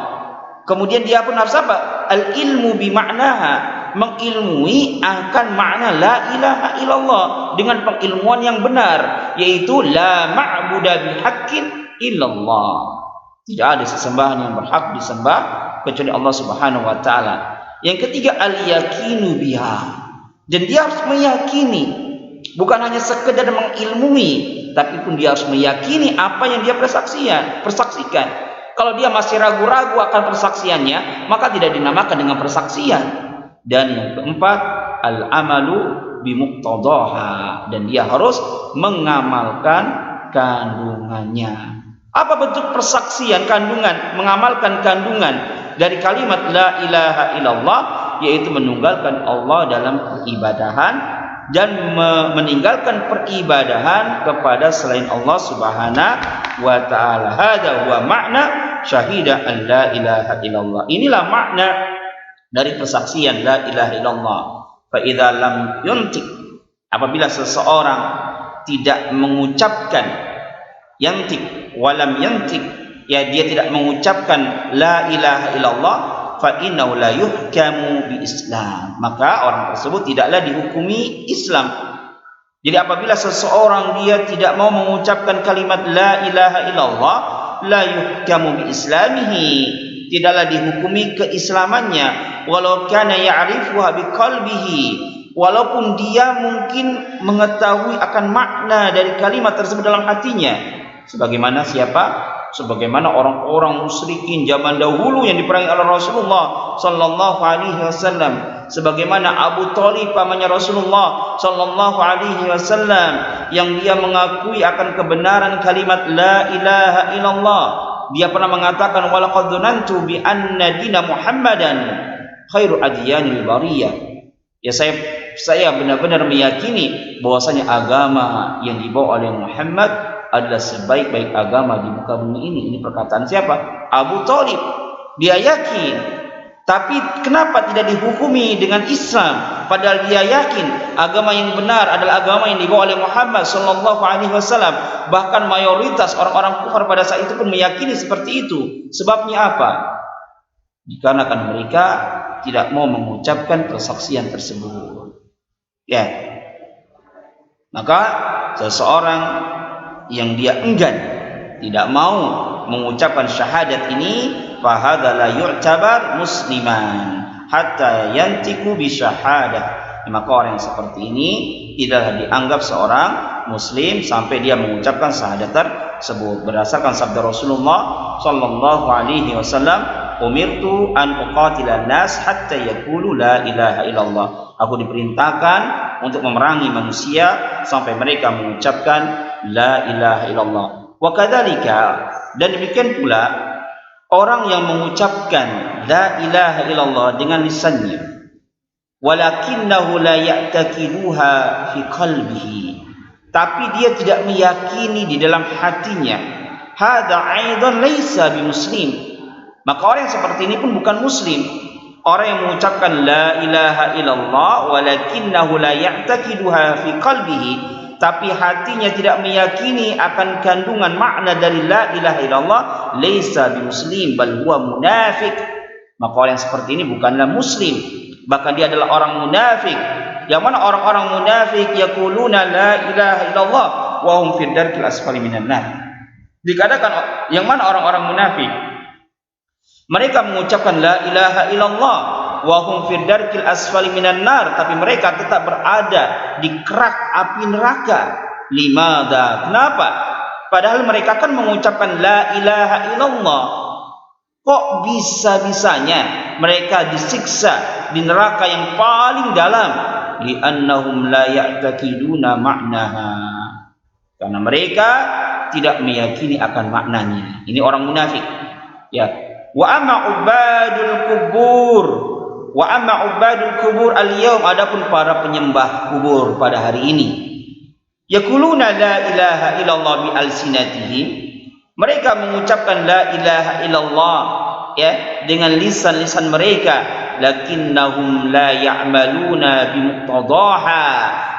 Kemudian dia pun harus apa? Al-ilmu bimaknaha, mengilmui akan makna la ilaha illallah dengan pengilmuan yang benar, yaitu la ma'buda bihaqqin illallah. Tidak ada sesembahan yang berhak disembah kecuali Allah Subhanahu wa taala. Yang ketiga al-yaqinu biha, dan dia harus meyakini, bukan hanya sekedar mengilmui, tapi pun dia harus meyakini apa yang dia persaksikan. Kalau dia masih ragu-ragu akan persaksiannya, maka tidak dinamakan dengan persaksian. Dan yang keempat al-amalu bimuqtadaha, dan dia harus mengamalkan kandungannya. Apa bentuk persaksian kandungan, mengamalkan kandungan dari kalimat la ilaha illallah, yaitu menunggalkan Allah dalam peribadahan dan meninggalkan peribadahan kepada selain Allah Subhanahu wa taala. Hadza huwa makna syahida an la ilaha illallah. Inilah makna dari persaksian la ilaha illallah. Fa idza lam yuntik, apabila seseorang tidak mengucapkan yantik walam yantik, ya dia tidak mengucapkan la ilaha illallah, fa innahu la yuhkamu bi Islam, maka orang tersebut tidaklah dihukumi Islam. Jadi apabila seseorang dia tidak mau mengucapkan kalimat la ilaha illallah, la yuhkamu bi islamihi, tidaklah dihukumi keislamannya, walau kana ya'rifuha bi qalbihi, walaupun dia mungkin mengetahui akan makna dari kalimat tersebut dalam hatinya. Sebagaimana siapa? Sebagaimana orang-orang musyrikin zaman dahulu yang diperangi oleh Rasulullah sallallahu alaihi wasallam. Sebagaimana Abu Thalib pamannya Rasulullah sallallahu alaihi wasallam yang dia mengakui akan kebenaran kalimat la ilaha illallah, Dia pernah mengatakan walaqad dzanantu bi anna dina Muhammadan khairu adyanil bariyah. Ya, saya benar-benar meyakini bahwasanya agama yang dibawa oleh Muhammad adalah sebaik-baik agama di muka bumi ini. Ini perkataan siapa? Abu Thalib. Dia yakin. Tapi kenapa tidak dihukumi dengan Islam? Padahal dia yakin agama yang benar adalah agama yang dibawa oleh Muhammad sallallahu alaihi wasallam. Bahkan mayoritas orang-orang kufar pada saat itu pun meyakini seperti itu. Sebabnya apa? Dikarenakan mereka tidak mau mengucapkan persaksian tersebut. Ya. Maka seseorang yang dia enggan, tidak mau mengucapkan syahadat ini, fahadha la yu'tabar musliman hatta yantiku bi syahadah. Maka orang yang seperti ini tidaklah dianggap seorang muslim sampai dia mengucapkan syahadat tersebut. Berdasarkan sabda Rasulullah sallallahu alaihi wasallam, umirtu an uqatila nas hatta yaqulu la ilaha illallah. Aku diperintahkan untuk memerangi manusia sampai mereka mengucapkan la ilaha illallah. Wa kadzalika, dan demikian pula orang yang mengucapkan la ilaha illallah dengan lisannya, walakinnahu la ya'taqiduha fi qalbihi, tapi dia tidak meyakini di dalam hatinya, hadza aidan laisa bimuslim. Maka orang yang seperti ini pun bukan muslim. Orang yang mengucapkan la ilaha illallah walakinnahu la ya'taqiduha fi qalbihi, tapi hatinya tidak meyakini akan kandungan makna dari la ilaha illallah, laisa bimuslim bal huwa munafiq. Maka orang yang seperti ini bukanlah muslim, bahkan dia adalah orang munafik. Yang mana orang-orang munafik yaquluna la ilaha illallah wa hum fid darkil asfali minan nar. Dikatakan yang mana orang-orang munafik, mereka mengucapkan la ilaha illallah wa hum fid darkil asfali minan nar, tapi mereka tetap berada di kerak api neraka. Limada? Kenapa? Padahal mereka kan mengucapkan la ilaha illallah. Kok bisa-bisanya mereka disiksa di neraka yang paling dalam? Li'annahum la ya'taqiduna ma'naha. Karena mereka tidak meyakini akan maknanya. Ini orang munafik. Ya. Wa amma ubadul kubur, wa amma ubadul kubur al-yaum, adapun para penyembah kubur pada hari ini, yaquluna la ilaha illallah bi alsinatihim, mereka mengucapkan la ilaha illallah ya dengan lisan-lisan mereka, lakinnahum la ya'maluna bi muqtadaha,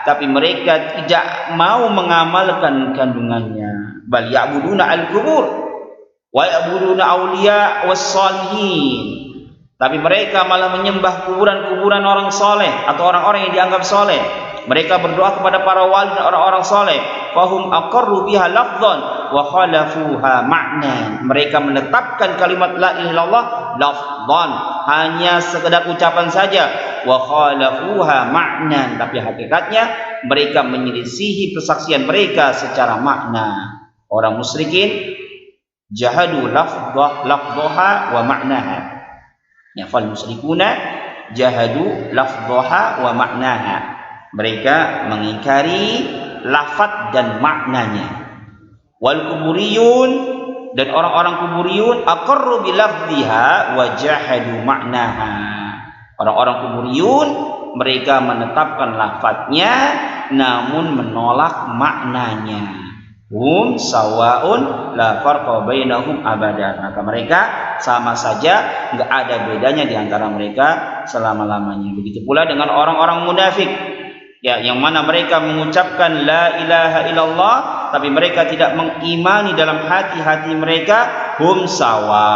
tapi mereka tidak mau mengamalkan kandungannya. Bal ya'buduna al-kubur wa ya'buduna awliya was-salihin, tapi mereka malah menyembah kuburan-kuburan orang soleh atau orang-orang yang dianggap soleh. Mereka berdoa kepada para wali dan orang-orang soleh. Fahum aqarru biha lafdhan wa khalafuha ma'nan. Mereka menetapkan kalimat la ilaha illallah lafdhan, hanya sekedar ucapan saja. Wa khalafuha ma'nan, tapi hakikatnya mereka menyelisihi persaksian mereka secara makna. Orang musyrikin jahadu lafdhaha wa ma'naha. Ya, fal musyrikuna jahadu lafdhaha wa ma'naha. Mereka mengingkari lafaz dan maknanya. Wal kuburiyun, dan orang-orang kuburiyun aqarru bi lafdhiha wa jahadu ma'naha. Orang-orang kuburiyun mereka menetapkan lafaznya namun menolak maknanya. Hum sawaun la farqa bainahum abadan. Maka mereka sama saja, enggak ada bedanya di antara mereka selama-lamanya. Begitu pula dengan orang-orang munafik, ya, yang mana mereka mengucapkan la ilaha illallah tapi mereka tidak mengimani dalam hati-hati mereka. Hum sawa,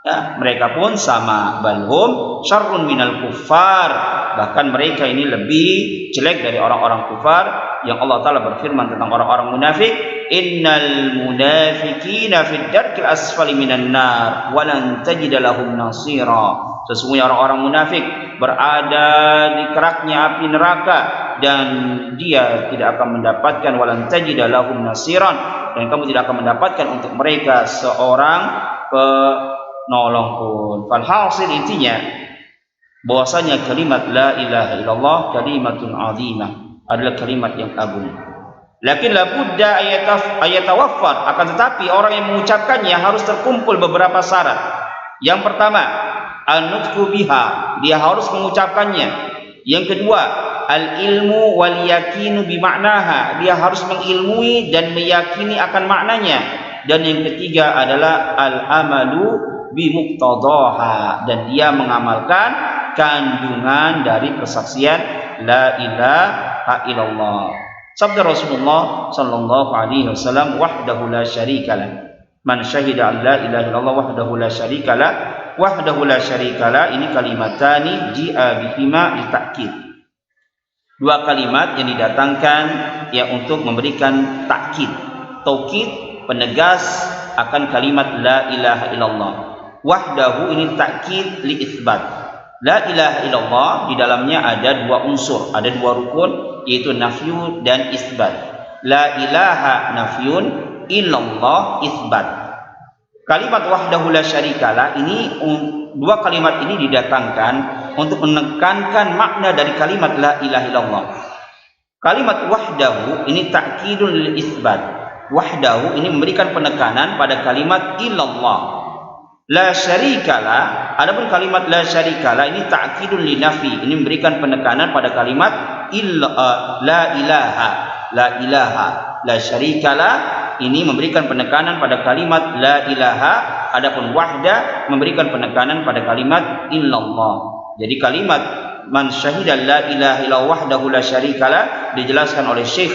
ya, mereka pun sama. Bal hum syarrun minal kuffar, bahkan mereka ini lebih jelek dari orang-orang kufar. Yang Allah Ta'ala berfirman tentang orang-orang munafik, innal munafikina fid darkil asfali minan nar walan tajida lahum nasira. Sesungguhnya orang-orang munafik berada di keraknya api neraka dan dia tidak akan mendapatkan walan tajida lahum nasiran, dan kamu tidak akan mendapatkan untuk mereka seorang penolong pun. Falhasil, intinya bahwasanya kalimat la ilaha illallah kalimatun azimah, adalah kalimat yang agung. Lakin la budda ayatawaffar, akan tetapi orang yang mengucapkannya harus terkumpul beberapa syarat. Yang pertama, an-nutqu biha, dia harus mengucapkannya. Yang kedua, al-ilmu wal yakinu bi ma'naha, dia harus mengilmui dan meyakini akan maknanya. Dan yang ketiga adalah al-amalu bi muqtadaha, dan dia mengamalkan kandungan dari persaksian la ilaha illallah. Sabda Rasulullah sallallahu alaihi wasallam, wahdahu la syarikalah. Man syahida an la ilaha illallah wahdahu la syarikalah, wahdahu la syarikalah, ini kalimatani ji'a bihima litakid. Dua kalimat yang didatangkan ya untuk memberikan takkid, taukid, penegas akan kalimat la ilaha illallah. Wahdahu ini takkid li itsbat. La ilaha illallah di dalamnya ada dua unsur, ada dua rukun, yaitu nafyu dan isbat. La ilaha nafyun, illallah isbat. Kalimat wahdahu la syarikalah ini, dua kalimat ini didatangkan untuk menekankan makna dari kalimat la ilaha illallah. Kalimat wahdahu ini ta'kidun lil isbat. Wahdahu ini memberikan penekanan pada kalimat illallah. La syarikalah, adapun kalimat la syarikalah ini ta'kidun li nafi, ini memberikan penekanan pada kalimat la ilaha. La ilaha, la syarikalah ini memberikan penekanan pada kalimat la ilaha, adapun wahda memberikan penekanan pada kalimat illallah. Jadi kalimat man syahida la ilaha illallah wahdahu la syarikalah dijelaskan oleh Syekh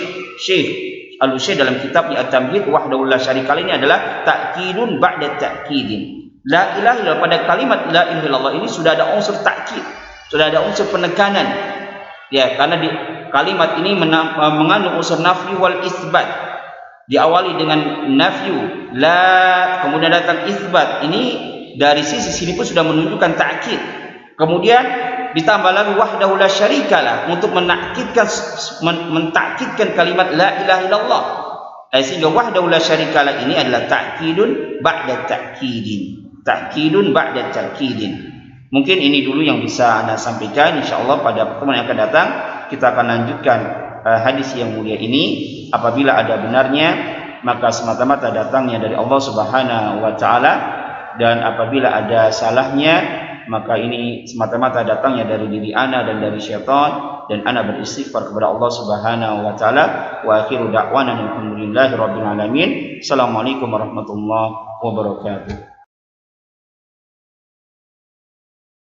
Al-Utsaimin dalam kitabnya At-Tamhid, wahdahu la syarikalah ini adalah ta'kidun ba'da ta'kidin. La ilaha illallah, pada kalimat la ilaha illallah ini sudah ada unsur takkid, sudah ada unsur penekanan. Ya, karena di kalimat ini mengandung unsur nafyu wal isbat. Diawali dengan nafyu, la, kemudian datang isbat. Ini dari sisi sini pun sudah menunjukkan takkid. Kemudian ditambah lagi wahdahu la syarikalah untuk mentakkidkan kalimat la ilaha illallah. Sehingga wahdahu la syarikalah ini adalah ta'kidun ba'da ta'kidin. Ta'kidun ba'da ta'kidin. Mungkin ini dulu yang bisa Anda sampaikan. Insyaallah pada pertemuan yang akan datang kita akan lanjutkan hadis yang mulia ini. Apabila ada benarnya maka semata-mata datangnya dari Allah Subhanahu wa taala, dan apabila ada salahnya maka ini semata-mata datangnya dari diri ana dan dari syaitan, dan ana beristighfar kepada Allah Subhanahu wa taala. Wa akhiru da'wana alhamdulillahi rabbil alamin. Assalamualaikum warahmatullahi wabarakatuh.